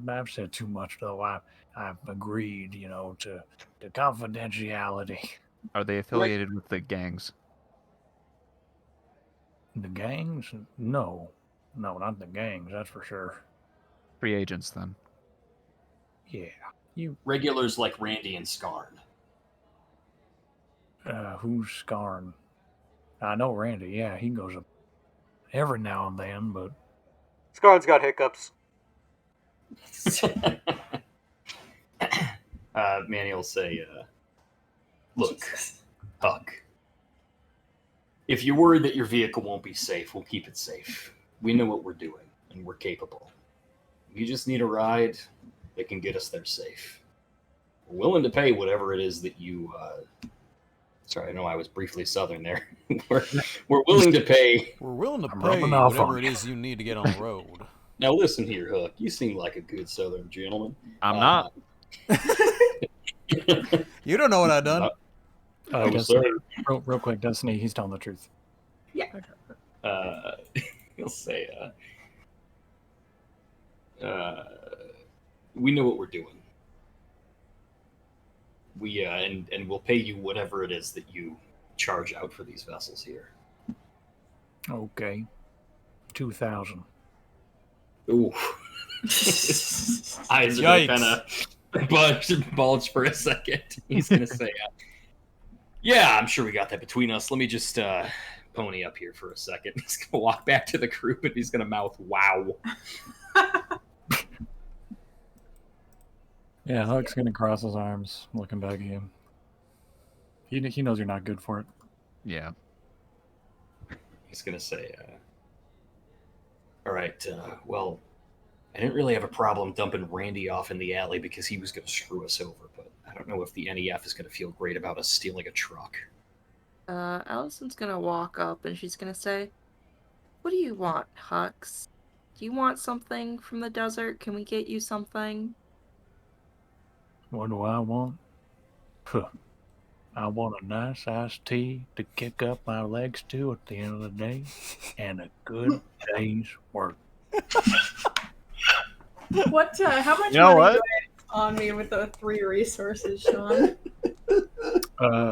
I've said too much, though. I've agreed, to confidentiality. Are they affiliated with the gangs? The gangs? No, not the gangs. That's for sure. Free agents, then. Yeah, Regulars like Randy and Scarn. who's Scarn? I know Randy. Yeah, he goes up every now and then, but Scarn's got hiccups. Manny will say, look, Huck, if you're worried that your vehicle won't be safe, we'll keep it safe. We know what we're doing, and we're capable. You just need a ride that can get us there safe. We're willing to pay whatever it is that you... Sorry, I know I was briefly Southern there. we're willing to pay... We're willing to I'm pay rubbing off whatever on it you. is you need to get on the road. Now listen here, Huck. You seem like a good Southern gentleman. I'm not. You don't know what I've done. Oh, Destiny, sir. real quick, Destiny, he's telling the truth. He'll say, we know what we're doing. We and we'll pay you whatever it is that you charge out for these vessels here. Okay, 2,000. Ooh, eyes are Yikes. kind of bulge for a second. He's gonna say, "Yeah, I'm sure we got that between us. Let me just pony up here for a second." He's gonna walk back to the group and he's gonna mouth, "Wow." Yeah, Huck's gonna cross his arms, looking back at you. He knows you're not good for it. Yeah. He's gonna say, all right, well, I didn't really have a problem dumping Randy off in the alley because he was gonna screw us over, but I don't know if the NEF is gonna feel great about us stealing a truck. Allison's gonna walk up and she's gonna say, what do you want, Hux? Do you want something from the desert? Can we get you something? What do I want? Huh. I want a nice iced tea to kick up my legs to at the end of the day, and a good day's work. What? How much You know money what? do I have on me with the 3 resources, Sean?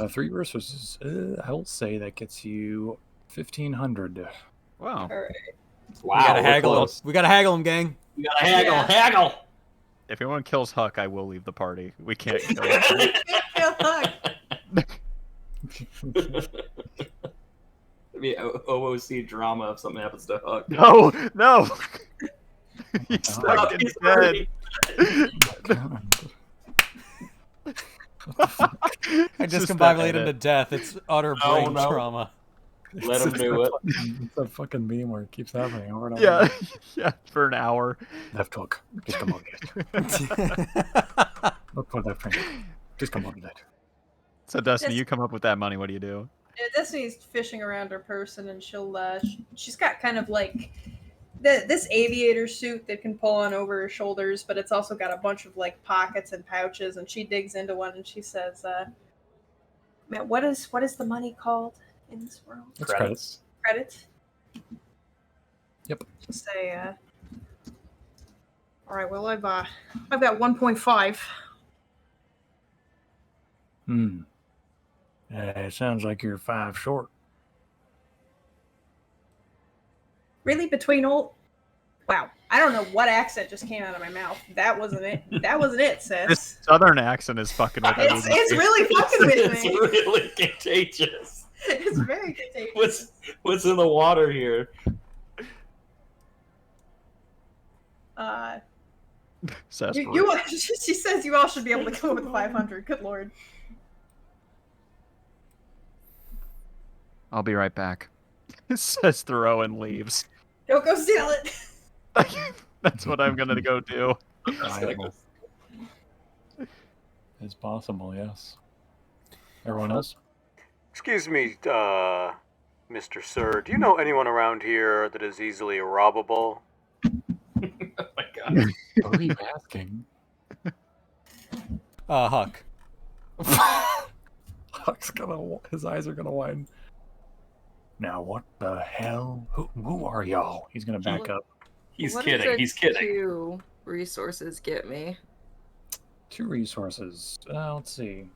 3 resources. I'll say that gets you 1,500. Wow. All right. Wow, We gotta we're haggle him. close. We gotta haggle him, gang. We gotta haggle, Yeah. haggle. If anyone kills Huck, I will leave the party. We can't kill him. Feel Huck. I mean, OOC drama if something happens to Huck. No, no. He's Stop, fucking he's dead. already- I Just discombobulate that him to edit. death. It's utter No, brain no. trauma. Let him do it. It's that fucking meme where it keeps happening over and over. Yeah, yeah, for an hour. Left hook. Just come on, guys. Look for that finger. Just come on, that. So Destiny, Yes. you come up with that money. What do you do? Yeah, Destiny's fishing around her person, and she's got kind of like this aviator suit that can pull on over her shoulders, but it's also got a bunch of like pockets and pouches. And she digs into one and she says, "Man, what is the money called in this world? It's credits. Credit." Yep. Just say, all right. Well, I've got 1.5. It sounds like you're 5 short. Really, between all. Wow, I don't know what accent just came out of my mouth. That wasn't it. That wasn't it, sis. This southern accent is fucking with It's everybody. really fucking with It's me. really contagious. It's very contagious. What's in the water here? She says you all should be able to come up with 500. Good lord. I'll be right back. Says Thoreau and leaves. Go steal it. That's what I'm gonna go do. Viable. It's possible, yes. Everyone else? Excuse me, Mr. Sir, do you know anyone around here that is easily robbable? Oh my god. What are you asking? Huck. Huck's his eyes are gonna widen. Now what the hell? Who are y'all? He's gonna back up. He's What kidding. does He's kidding. 2 resources get me? 2 resources. Let's see.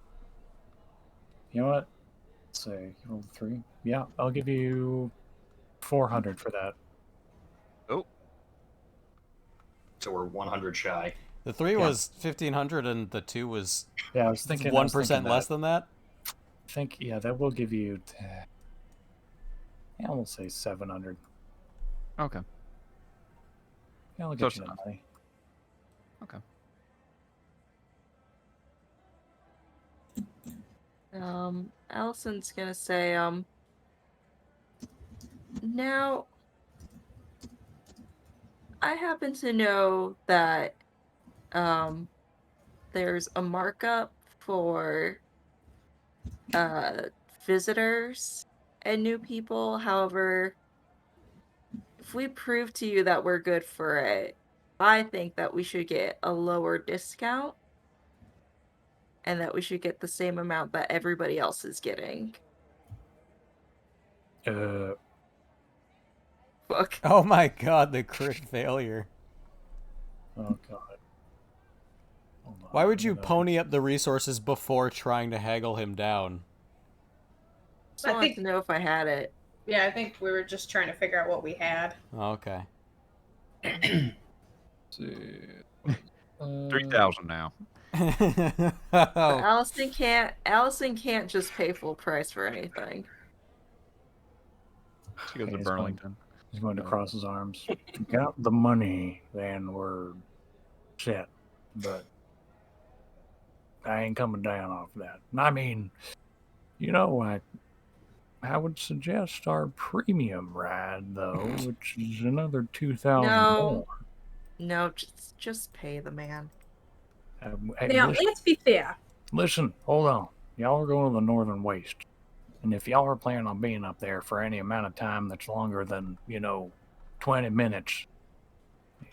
You know what? Let's say you rolled 3. Yeah, I'll give you 400 for that. Oh. So we're 100 shy. The 3 was 1,500 and the 2 was Yeah, I was thinking 1% less than that? I think, yeah, that will give you, yeah, we'll say 700. Okay. Yeah, I'll get Close you the enough. money. Okay. Allison's gonna say, now, I happen to know that, there's a markup for, visitors and new people. However, if we prove to you that we're good for it, I think that we should get a lower discount and that we should get the same amount that everybody else is getting. Fuck. Oh my god, the crit failure. Oh, God. Hold on, Why would you I'm gonna- pony up the resources before trying to haggle him down? Just wanted to know if I had it. Yeah, I think we were just trying to figure out what we had. Okay. see. 3,000 now. But Oh. Allison can't just pay full price for anything. She goes to He's Burlington. He's going to cross his arms. Got the money, then we're set. But I ain't coming down off that. I mean, you know, I would suggest our premium ride, though, which is another 2,000 more. No, just pay the man. Hey, Now, listen, let's be fair. listen, hold on. Y'all are going to the Northern Waste. And if y'all are planning on being up there for any amount of time that's longer than, 20 minutes,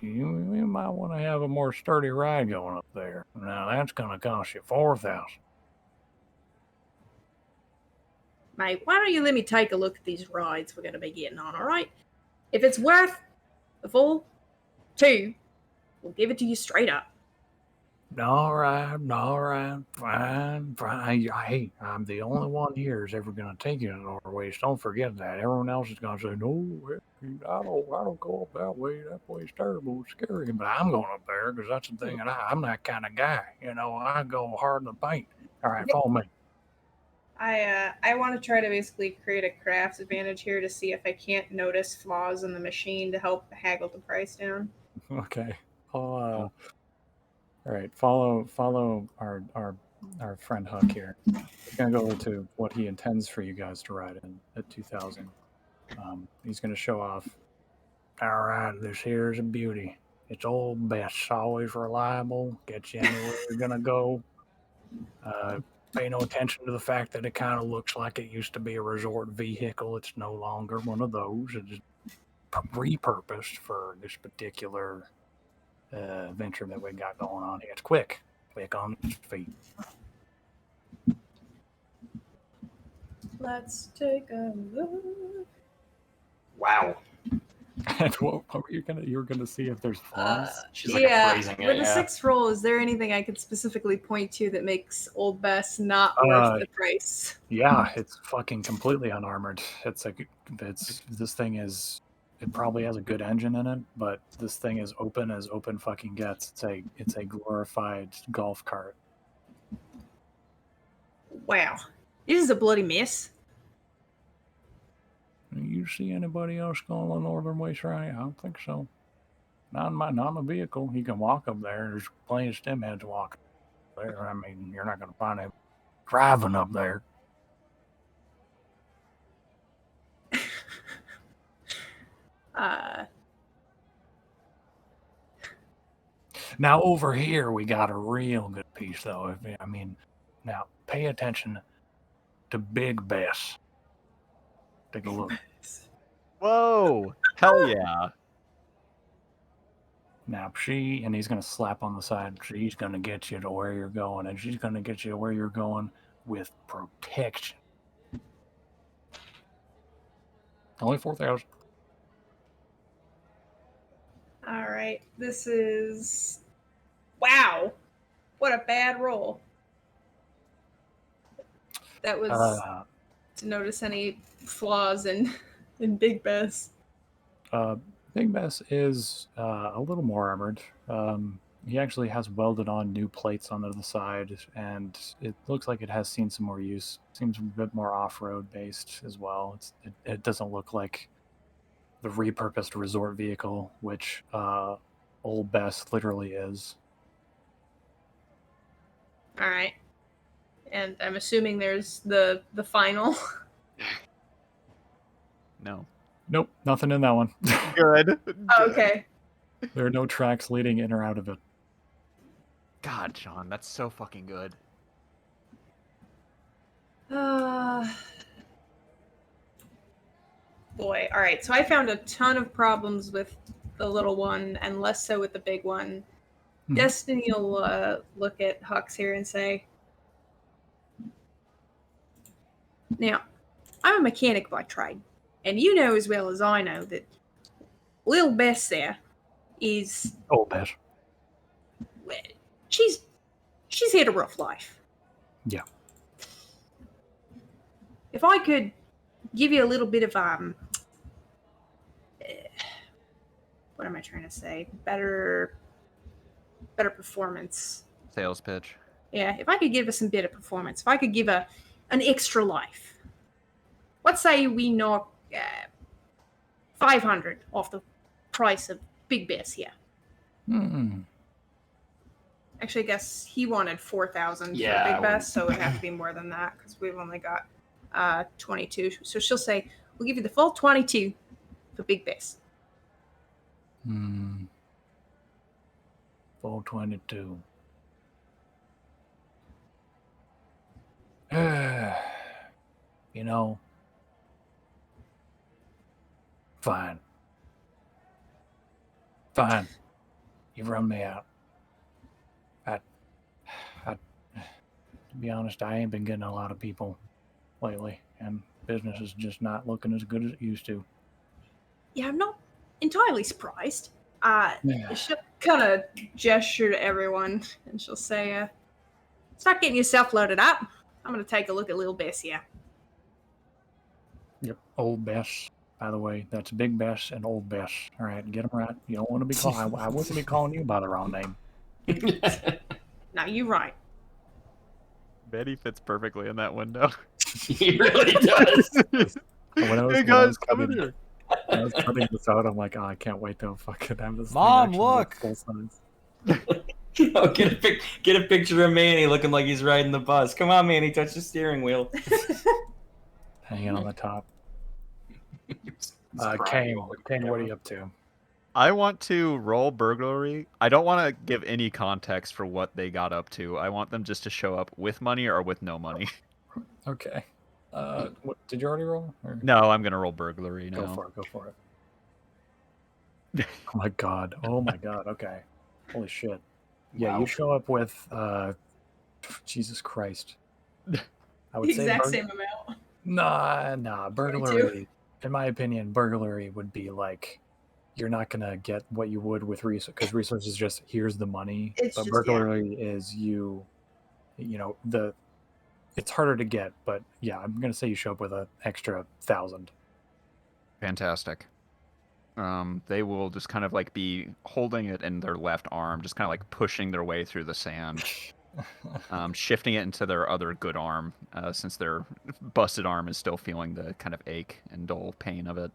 you might want to have a more sturdy ride going up there. Now, that's going to cost you 4,000. Mate, why don't you let me take a look at these rides we're going to be getting on, all right? If it's worth the full 2, we'll give it to you straight up. All right, fine. Hey, I'm the only one here who's ever going to take you to Northern Waste. Don't forget that. Everyone else is going to say, no, I don't go up that way. That way's terrible, it's scary. But I'm going up there because that's the thing, and I'm that kind of guy. I go hard in the paint. All right, follow me. I want to try to basically create a crafts advantage here to see if I can't notice flaws in the machine to help haggle the price down. Okay. All right. Follow our friend Huck here. He's gonna go over to what he intends for you guys to ride in at 2,000. He's gonna show off. All right, this here's a beauty. It's old Bess, always reliable. Gets you anywhere you're gonna go. Pay no attention to the fact that it kind of looks like it used to be a resort vehicle. It's no longer one of those. It's repurposed for this particular venture that we got going on here. It's quick on its feet. Let's take a look. Wow. And what were you gonna? You were gonna see if there's flaws. She's like Yeah, appraising it. with the Yeah. 6th roll, is there anything I could specifically point to that makes Old Bess not worth the price? Yeah, it's fucking completely unarmored. This thing is. It probably has a good engine in it, but this thing is open as open fucking gets. It's a glorified golf cart. Wow. This is a bloody mess. You see anybody else going on Northern Waste Rally? I don't think so. Not in my vehicle. You can walk up there. There's plenty of stem heads walking there. I mean, you're not going to find him driving up there. Now over here we got a real good piece, though. Now pay attention to Big Bess. Take a look. Whoa! Hell yeah! Now and he's going to slap on the side. She's going to get you to where you're going, and she's going to get you to where you're going with protection. Only 4,000. All right. This is... Wow. What a bad roll. That was to notice any flaws in Big Bess. Big Bess is a little more armored. He actually has welded on new plates on the other side, and it looks like it has seen some more use. Seems a bit more off-road based as well. It doesn't look like the repurposed resort vehicle, which Old Bess literally is. All right. And I'm assuming there's the final. No. Nope, nothing in that one. Good. Okay. There are no tracks leading in or out of it. God, John, that's so fucking good. Boy. All right. So I found a ton of problems with the little one and less so with the big one. Destiny will look at Hux here and say, now, I'm a mechanic by trade, and you know as well as I know that Lil Bess there is... Old Bess. She's had a rough life. Yeah. If I could give you a little bit of what am I trying to say? Better performance. Sales pitch. Yeah, if I could give us some better performance, if I could give an extra life. Let's say we knock 500 off the price of Big Bess here. Actually, I guess he wanted 4,000 for Big Bess, so it would have to be more than that because we've only got 22. So she'll say, we'll give you the full 22 for Big Bess. Full 22. You know, fine. You've run me out. To be honest, I ain't been getting a lot of people lately, and business is just not looking as good as it used to. Yeah, I'm not entirely surprised. She'll kind of gesture to everyone, and she'll say, start getting yourself loaded up. I'm going to take a look at Lil Bess here. Yep, Old Bess. By the way, that's Big Bess and Old Bess. All right, get them right. You don't want to be called. I wouldn't be calling you by the wrong name. Now, you're right. Betty fits perfectly in that window. He really does. When I was cutting this out, I'm like, oh, I can't wait to fucking have this. Mom, thing look. full size. Oh, get a picture of Manny looking like he's riding the bus. Come on, Manny, touch the steering wheel. Hanging on the top. Kane, what are you up to? I want to roll burglary. I don't want to give any context for what they got up to. I want them just to show up with money or with no money. Okay. What did you already roll? Or... No, I'm gonna roll burglary now. Go for it. Go for it. Oh my god. Oh my god. Okay. Holy shit. Yeah, Wow. you show up with Jesus Christ. I would The say exact same amount. Nah. Burglary. In my opinion, burglary would be like you're not gonna get what you would with resource because resources just here's the money. It's But just, burglary is you know it's harder to get. But yeah, I'm gonna say you show up with an extra 1,000. Fantastic. They will just kind of like be holding it in their left arm, just kind of like pushing their way through the sand, shifting it into their other good arm, since their busted arm is still feeling the kind of ache and dull pain of it.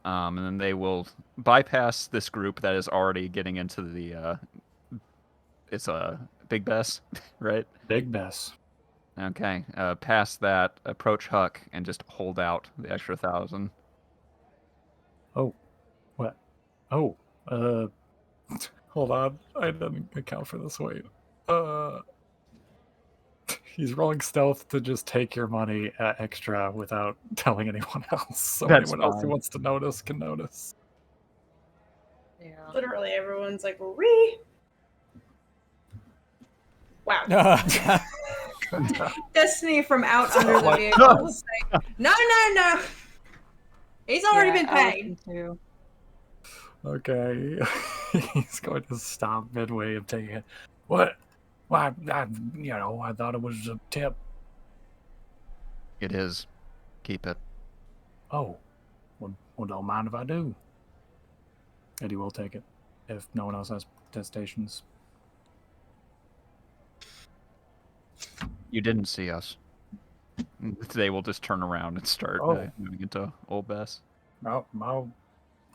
And then they will bypass this group that is already getting into the. It's a Big Bess, right? Big Bess. Okay. Past that, approach Huck and just hold out the extra 1,000. Oh, what? Oh, hold on. I didn't account for this. Wait. He's rolling stealth to just take your money extra without telling anyone else. So That's anyone else who fine. wants to notice can notice. Yeah. Literally, everyone's like, "Ree." Wow. Destiny from out under the vehicle. Saying, no. He's already been paid. Too. Okay. He's going to stop midway of taking it. What? Well, I thought it was a tip. It is. Keep it. Oh, well, don't mind if I do. Eddie will take it if no one else has protestations. You didn't see us. They will just turn around and start moving into Old Bess. Oh,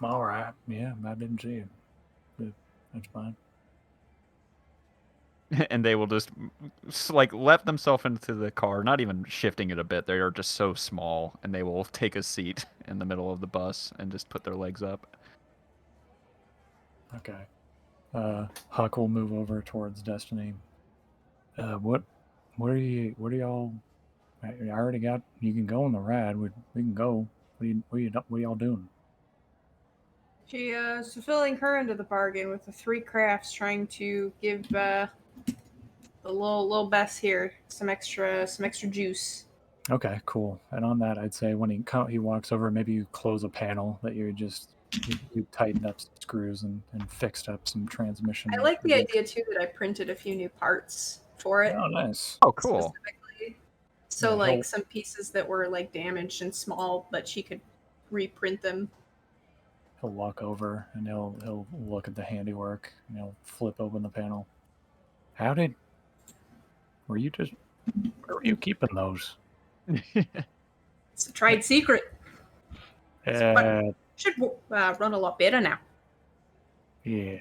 all right. Yeah, I didn't see it. That's fine. And they will just like let themselves into the car, not even shifting it a bit. They are just so small, and they will take a seat in the middle of the bus and just put their legs up. Okay. Huck will move over towards Destiny. What are y'all? I already got. You can go on the ride. We can go. What are y'all doing? She is fulfilling her end of the bargain with the 3 crafts, trying to give the little Bess here some extra juice. Okay, cool. And on that, I'd say when he walks over, maybe you close a panel that you tightened up some screws and fixed up some transmission. I like the idea too that I printed a few new parts for it. Oh, nice. Oh, cool. Specifically. So Yeah, like some pieces that were like damaged and small, but she could reprint them. He'll walk over and he'll look at the handiwork and he'll flip open the panel. Where were you keeping those? It's a trade secret. Should run a lot better now. Yeah.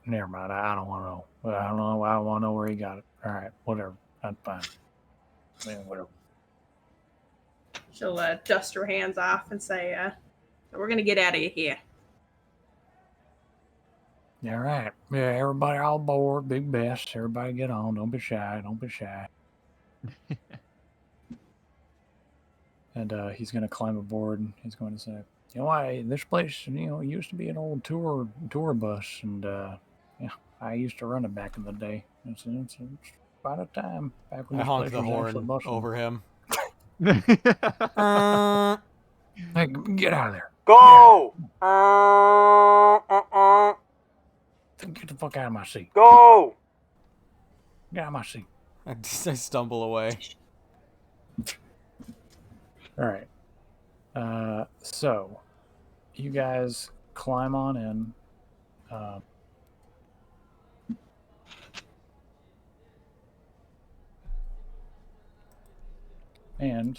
Never mind. I don't want to know. I don't know. I want to know where he got it. All right. Whatever. That's fine. Whatever. She'll dust her hands off and say, "We're gonna get out of here." All right. Yeah. Everybody all aboard. Big Bess. Everybody get on. Don't be shy. Don't be shy. And he's going to climb aboard and he's going to say, this place, used to be an old tour bus. And, I used to run it back in the day. It's about a time back when I this honk place the was actually horn bustling. over him. Hey, get out of there. Go! Get the fuck out of my seat. Go! Get out of my seat. I stumble away. All right. So you guys climb on in. And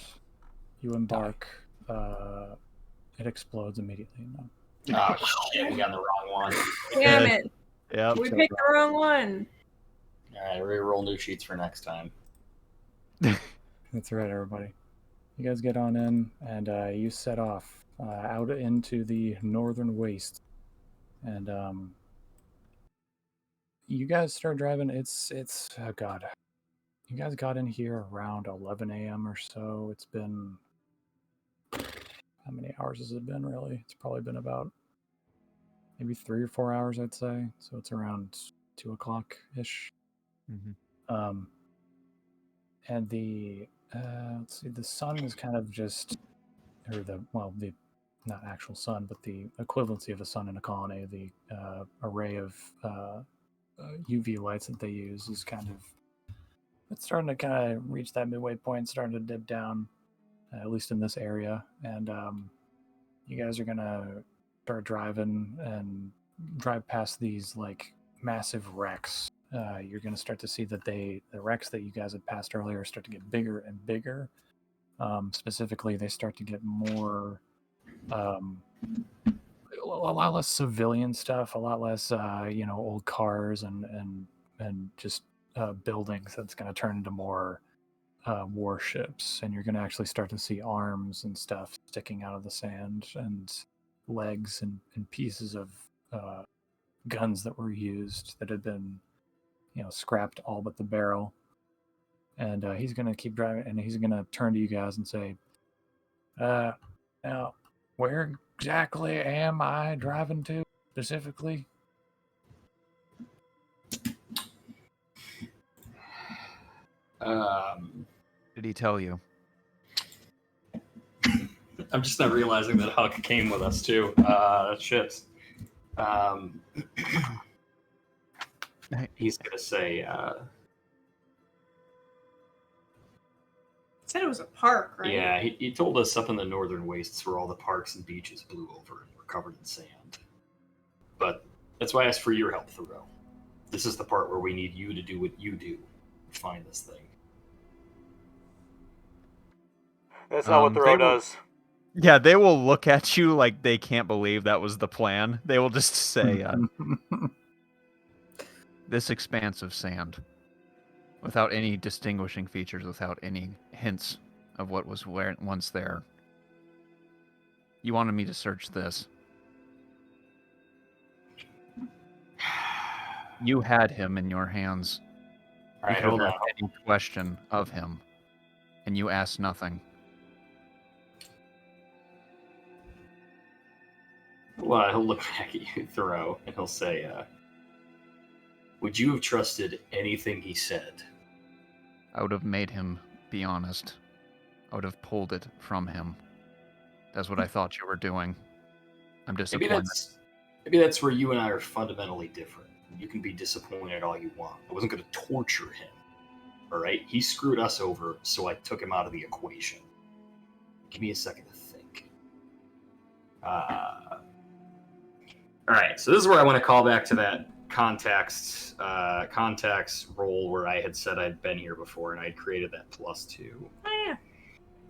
you embark. It explodes immediately. No. Oh shit, we got the wrong one. Damn it! Yep. We picked the wrong one. Alright, re-roll new sheets for next time. That's right, everybody. You guys get on in, and you set off out into the northern waste. And you guys start driving. It's oh god. You guys got in here around 11 a.m. or so. It's been, how many hours has it been really? It's probably been about maybe 3 or 4 hours, I'd say. So it's around 2 o'clock ish. Mhm. And the let's see, the sun is kind of just, or the not actual sun, but the equivalency of a sun in a colony. The array of UV lights that they use is kind of, it's starting to kind of reach that midway point, starting to dip down, at least in this area. And you guys are gonna start driving and drive past these like massive wrecks. You're gonna start to see that the wrecks that you guys had passed earlier start to get bigger and bigger. Specifically, they start to get more, a lot less civilian stuff, a lot less, old cars and just buildings. That's going to turn into more warships, and you're going to actually start to see arms and stuff sticking out of the sand, and legs and pieces of guns that were used that had been, scrapped all but the barrel. And he's going to keep driving, and he's going to turn to you guys and say, now, where exactly am I driving to specifically? Did he tell you? I'm just not realizing that Huck came with us too. Shit. He's gonna say, Said it was a park, right? yeah, he told us up in the northern wastes where all the parks and beaches blew over and were covered in sand. But that's why I asked for your help, Thoreau. This is the part where we need you to do what you do. Find this thing. That's not what They Thoreau will- does. Yeah, they will look at you like they can't believe that was the plan. They will just say, this expanse of sand, without any distinguishing features, without any hints of what was once there. You wanted me to search this. You had him in your hands. All right, You could hold have on. asked any question of him, and you asked nothing. Well, he'll look back at you, Thoreau, and he'll say, would you have trusted anything he said? I would have made him be honest. I would have pulled it from him. That's what I thought you were doing. I'm Maybe disappointed. that's where you and I are fundamentally different. You can be disappointed all you want. I wasn't going to torture him. All right? He screwed us over, so I took him out of the equation. Give me a second to think. All right, so this is where I want to call back to that contacts role where I had said I'd been here before and I'd created that +2. Oh,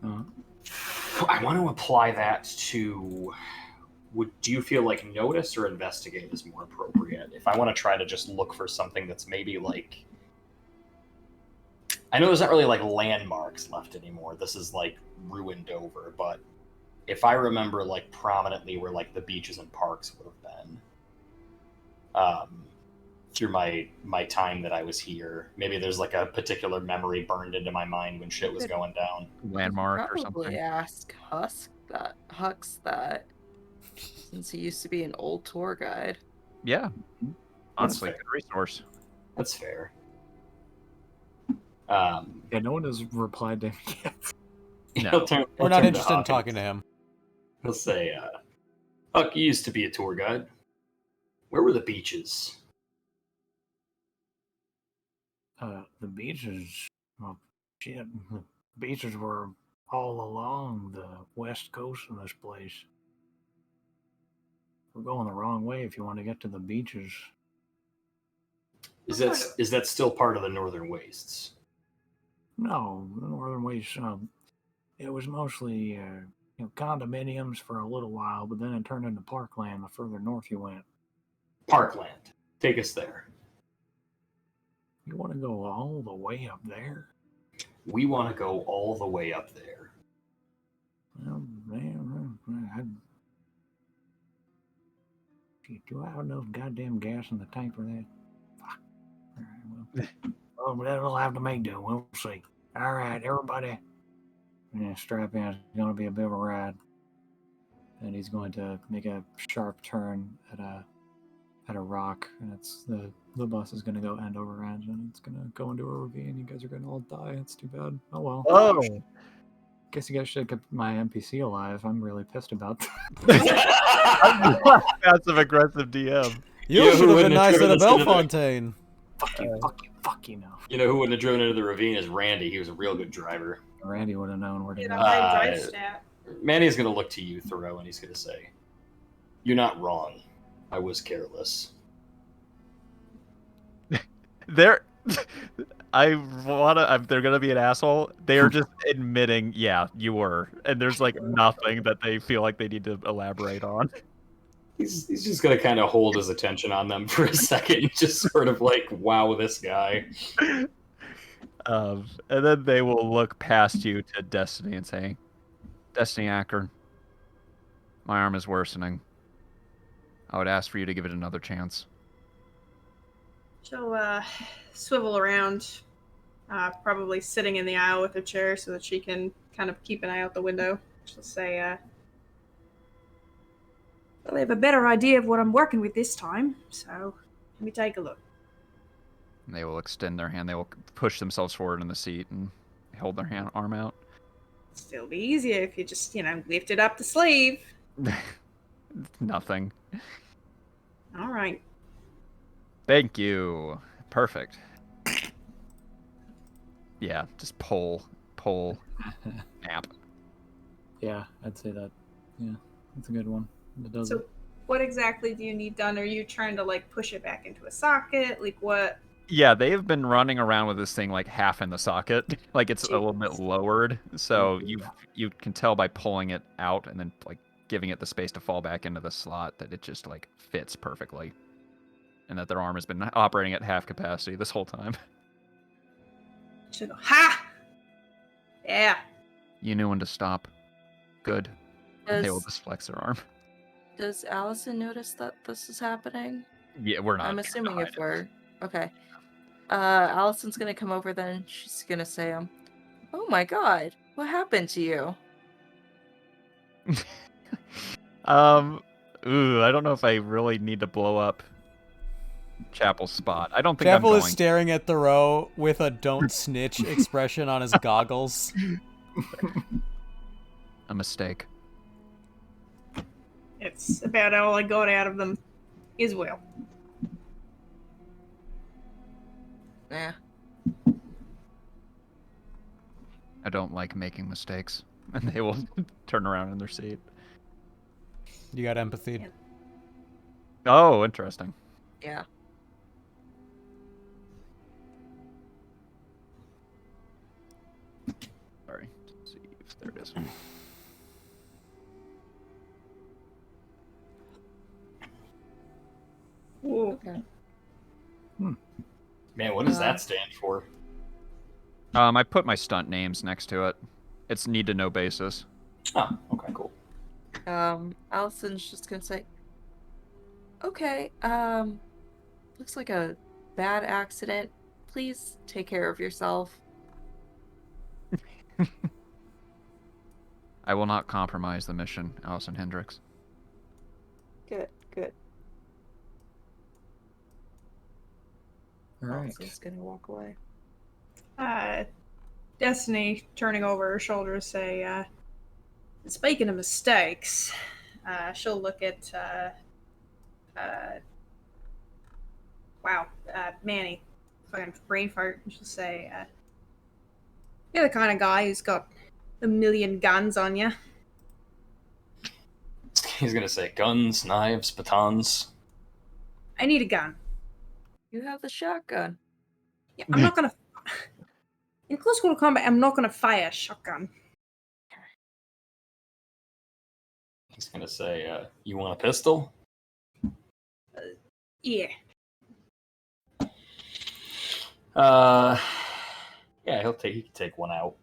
yeah. I want to apply that to. Do you feel like notice or investigate is more appropriate? If I want to try to just look for something that's maybe like, I know there's not really like landmarks left anymore. This is like ruined over, but if I remember like prominently where like the beaches and parks would have been, through my time that I was here, maybe there's like a particular memory burned into my mind when shit was going down. Landmark or Probably something. ask Hux that, since he used to be an old tour guide. Yeah. Honestly, fair. good resource. That's fair. Yeah, no one has replied to him yet. No. We're not interested in talking to him. He'll say, Huck, you used to be a tour guide. Where were the beaches? The beaches, well, shit, the beaches were all along the west coast of this place. We're going the wrong way if you want to get to the beaches. Is that still part of the northern wastes? No, the northern ways. It was mostly condominiums for a little while, but then it turned into parkland the further north you went. Parkland. Take us there. You want to go all the way up there? We want to go all the way up there. Well, man, Shit, do I have enough goddamn gas in the tank for that? Fuck. All right, well, that'll have to make do. We'll see. All right, everybody. Yeah, strap in. It's going to be a bit of a ride. And he's going to make a sharp turn at a rock, and it's the bus is going to go end over end, and it's going to go into a ravine. You guys are going to all die. It's too bad. Oh well. Oh. Guess you guys should have kept my NPC alive. I'm really pissed about that. Passive aggressive DM. You Yeah, should who have been wouldn't have nice at driven a this into the- Bellefontaine. Fuck you, fuck you, fuck you, no. You know who wouldn't have driven into the ravine is Randy. He was a real good driver. Randy would have known where to Get go. a high drive stat. Manny's gonna look to you, Thoreau, and he's gonna say, "You're not wrong. I was careless." They're they're gonna be an asshole. They are just admitting, yeah, you were. And there's like nothing that they feel like they need to elaborate on. He's just gonna kind of hold his attention on them for a second, just sort of like, "Wow, this guy." And then they will look past you to Destiny and say, Destiny Acker, my arm is worsening. I would ask for you to give it another chance. She'll swivel around, probably sitting in the aisle with her chair so that she can kind of keep an eye out the window. She'll say, well, I have a better idea of what I'm working with this time, so let me take a look. And they will extend their hand. They will push themselves forward in the seat and hold their arm out. Still be easier if you just, lifted up the sleeve. Nothing. All right. Thank you. Perfect. Yeah, just pull, nap. Yeah, I'd say that. Yeah, that's a good one. It does So it. what exactly do you need done? Are you trying to, push it back into a socket? Like, what? Yeah, they've been running around with this thing like half in the socket, like it's a little bit lowered. So you can tell by pulling it out and then like giving it the space to fall back into the slot that it just like fits perfectly, and that their arm has been operating at half capacity this whole time. She'll go, ha! Yeah. You knew when to stop. Good. And they will Does, just flex their arm. does Allison notice that this is happening? Yeah, we're not. I'm trying to assuming hide if we're okay. Allison's gonna come over then. She's gonna say, "Oh my God, what happened to you?" it. I don't know if I really need to blow up Chapel's spot. I don't think Chapel I'm is going. staring at Thoreau with a "don't snitch" expression on his goggles. A mistake. It's about all I got out of them as well. Yeah. I don't like making mistakes. And they will turn around in their seat. You got empathy. Yeah. Oh, interesting. Yeah. Sorry. Let's see if there it is. Ooh. Okay. Man, what does that stand for? I put my stunt names next to it. It's need to know basis. Oh, okay, cool. Allison's just gonna say, "Okay, looks like a bad accident. Please take care of yourself." I will not compromise the mission, Allison Hendricks. Good, good. All right. Allison's gonna walk away. Destiny, turning over her shoulder, say, speaking of mistakes, she'll look at, Manny, fucking brain fart, and she'll say, you're the kind of guy who's got a million guns on you. He's gonna say guns, knives, batons. I need a gun. You have the shotgun. Yeah, I'm not gonna. In close quarter combat, I'm not gonna fire a shotgun. He's gonna say, "You want a pistol?" Yeah. Yeah, he can take one out,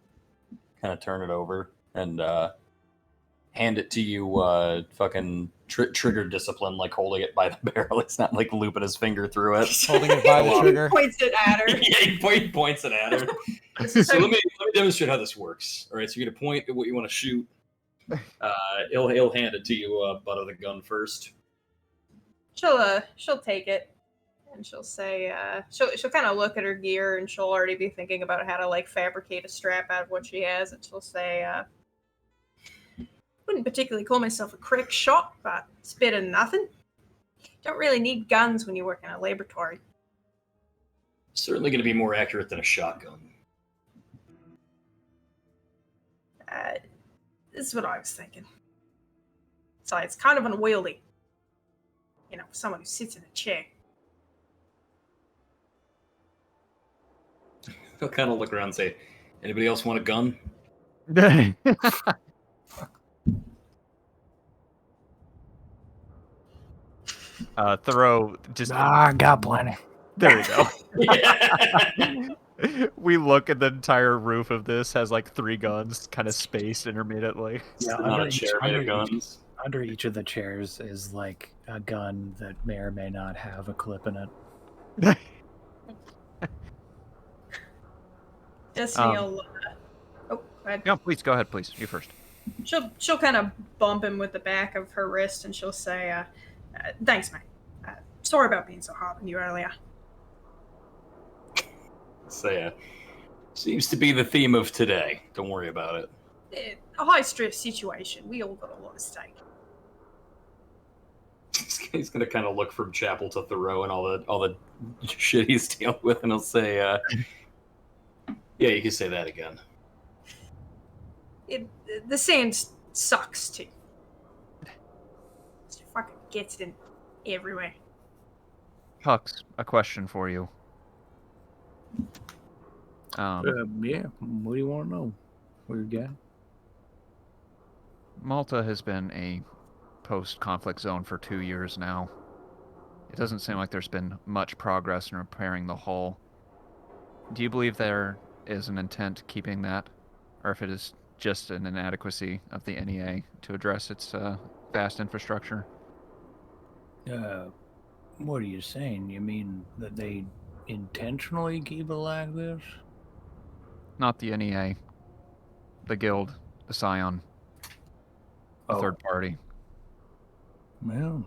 kind of turn it over, and hand it to you, fucking trigger discipline, like holding it by the barrel. It's not like looping his finger through it. Holding it by the trigger. Points it at her. Yeah, he points it at her. This is So how let me demonstrate how this works. All right, so you get a point at what you want to shoot. He'll hand it to you, butt of the gun first. she'll take it, and she'll say she'll kind of look at her gear, and she'll already be thinking about how to like fabricate a strap out of what she has, and she'll say wouldn't particularly call myself a crack shot, but it's better than nothing. Don't really need guns when you work in a laboratory. Certainly going to be more accurate than a shotgun. This is what I was thinking. So it's kind of unwieldy. You know, someone who sits in a chair. He'll kind of look around and say, "Anybody else want a gun?" Thoreau just. I got plenty. There we go. Yeah. We look at the entire roof of this has like 3 guns, kind of spaced intermittently. Yeah, Not a chair made of guns. Under each of the chairs is like a gun that may or may not have a clip in it. Destiny will. Oh, go ahead. No, please go ahead, please. You first. She'll kind of bump him with the back of her wrist, and she'll say, "Thanks, mate. Sorry about being so hard on you earlier." So, seems to be the theme of today. Don't worry about it. A high stress situation. We all got a lot at stake. He's gonna kind of look from Chapel to Thoreau and all the shit he's dealing with, and he'll say, "Yeah, you can say that again." The sand sucks too. It fucking gets in everywhere. Hux, a question for you. Yeah, what do you want to know? Weird guy. Malta has been a post-conflict zone for 2 years now. It doesn't seem like there's been much progress in repairing the hull. Do you believe there is an intent keeping that, or if it is just an inadequacy of the NEA to address its vast infrastructure? What are you saying? You mean that they intentionally keep it like this? Not the NEA. The Guild, the Scion, a third party. Well,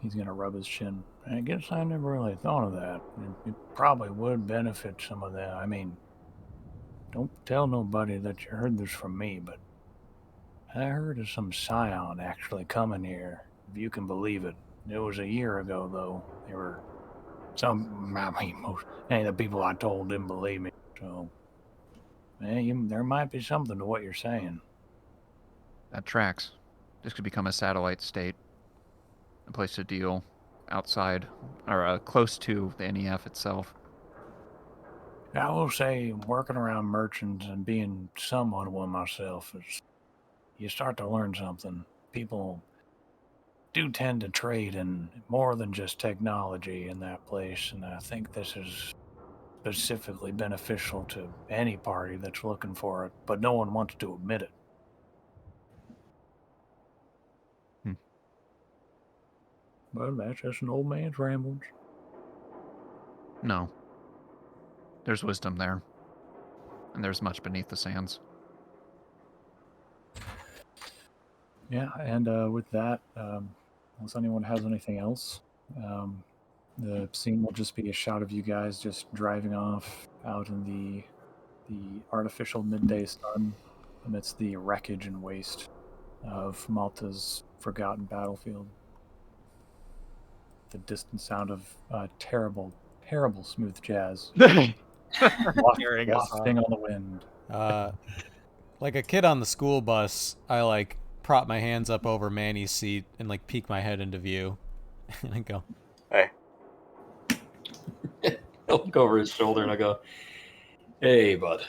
he's gonna rub his chin. I guess I never really thought of that. It probably would benefit some of that. I mean, don't tell nobody that you heard this from me, but I heard of some Scion actually coming here, if you can believe it. It was a year ago, though. They were most any of the people I told didn't believe me. So, there might be something to what you're saying. That tracks. This could become a satellite state. A place to deal outside, or close to the NEF itself. I will say, working around merchants and being somewhat one myself, is you start to learn something. People do tend to trade in more than just technology in that place, and I think this is specifically beneficial to any party that's looking for it, but no one wants to admit it. Well, that's just an old man's rambles. No. There's wisdom there. And there's much beneath the sands. Yeah, and with that, unless anyone has anything else, the scene will just be a shot of you guys just driving off out in the artificial midday sun amidst the wreckage and waste of Malta's forgotten battlefield. The distant sound of terrible, terrible smooth jazz Hearing us wafting on the wind. Like a kid on the school bus, I like prop my hands up over Manny's seat and like peek my head into view, and I go, Hey. He'll look over his shoulder and I'll go, "Hey, bud."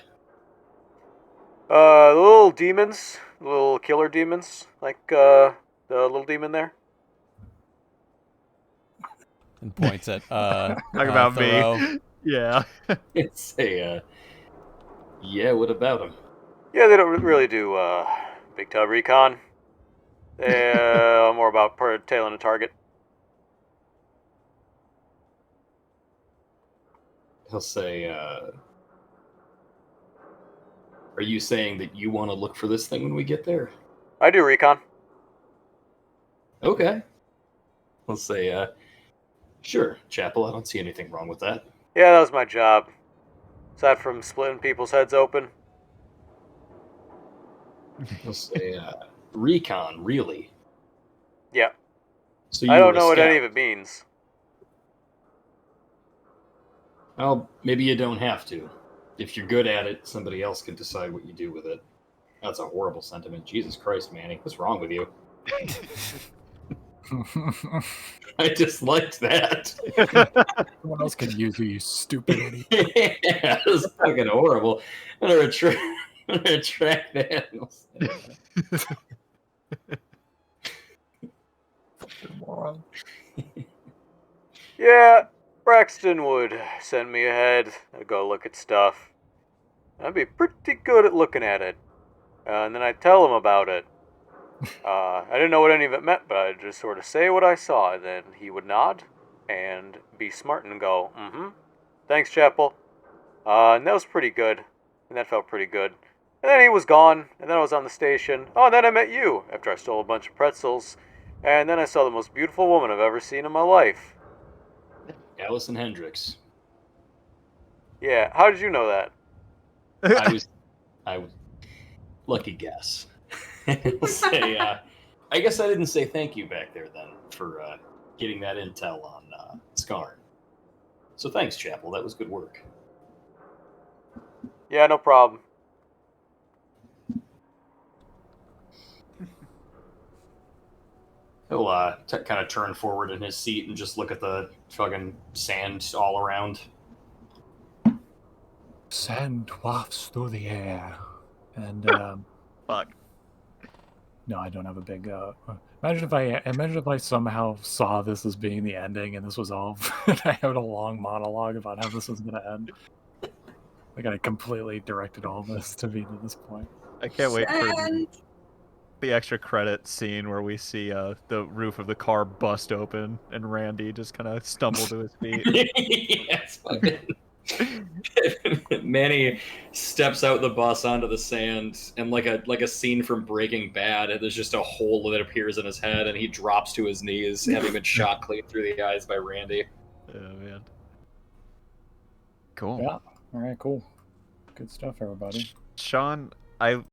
Little demons, little killer demons, like the little demon there. and points at Talk about Thoreau. me. Yeah. It's a, yeah, what about him? Yeah, they don't really do big tub recon. More about tailing a target. He'll say, "Are you saying that you want to look for this thing when we get there?" I do recon. Okay. He'll say, "Sure, Chapel. I don't see anything wrong with that." Yeah, that was my job. Aside from splitting people's heads open. He'll say, "Recon, really?" Yeah. So I you were don't a know what any of scout. it means. Well, maybe you don't have to. If you're good at it, somebody else can decide what you do with it. That's a horrible sentiment. Jesus Christ, Manny. What's wrong with you? I just liked that. Someone else could use you stupid idiot. Yeah, that's fucking horrible. I'm gonna retract that. Moron. Yeah, Braxton would send me ahead. I'd go look at stuff. I'd be pretty good at looking at it. And then I'd tell him about it. I didn't know what any of it meant, but I'd just sort of say what I saw, and then he would nod and be smart and go, thanks, Chapel. And that was pretty good. And that felt pretty good. And then he was gone, and then I was on the station. Oh, and then I met you after I stole a bunch of pretzels. And then I saw the most beautiful woman I've ever seen in my life. Allison Hendricks. Yeah, how did you know that? I was lucky guess. I'll say, I guess I didn't say thank you back there then for getting that intel on Skarn. So thanks, Chapel. That was good work. Yeah, no problem. He'll kind of turn forward in his seat and just look at the fucking sand all around. Sand wafts through the air. And Fuck. no, I don't have a big imagine if I somehow saw this as being the ending and this was all I had a long monologue about how this was gonna end. Like I completely directed all this to be to this point. I can't wait for And the extra credit scene where we see the roof of the car bust open and Randy just kind of stumble to his feet. Yes, fucking. Manny steps out the bus onto the sand, and like a scene from Breaking Bad, there's just a hole that appears in his head, and he drops to his knees, having been shot clean through the eyes by Randy. Oh man. Cool. Yeah. All right. Cool. Good stuff, everybody. Sean, I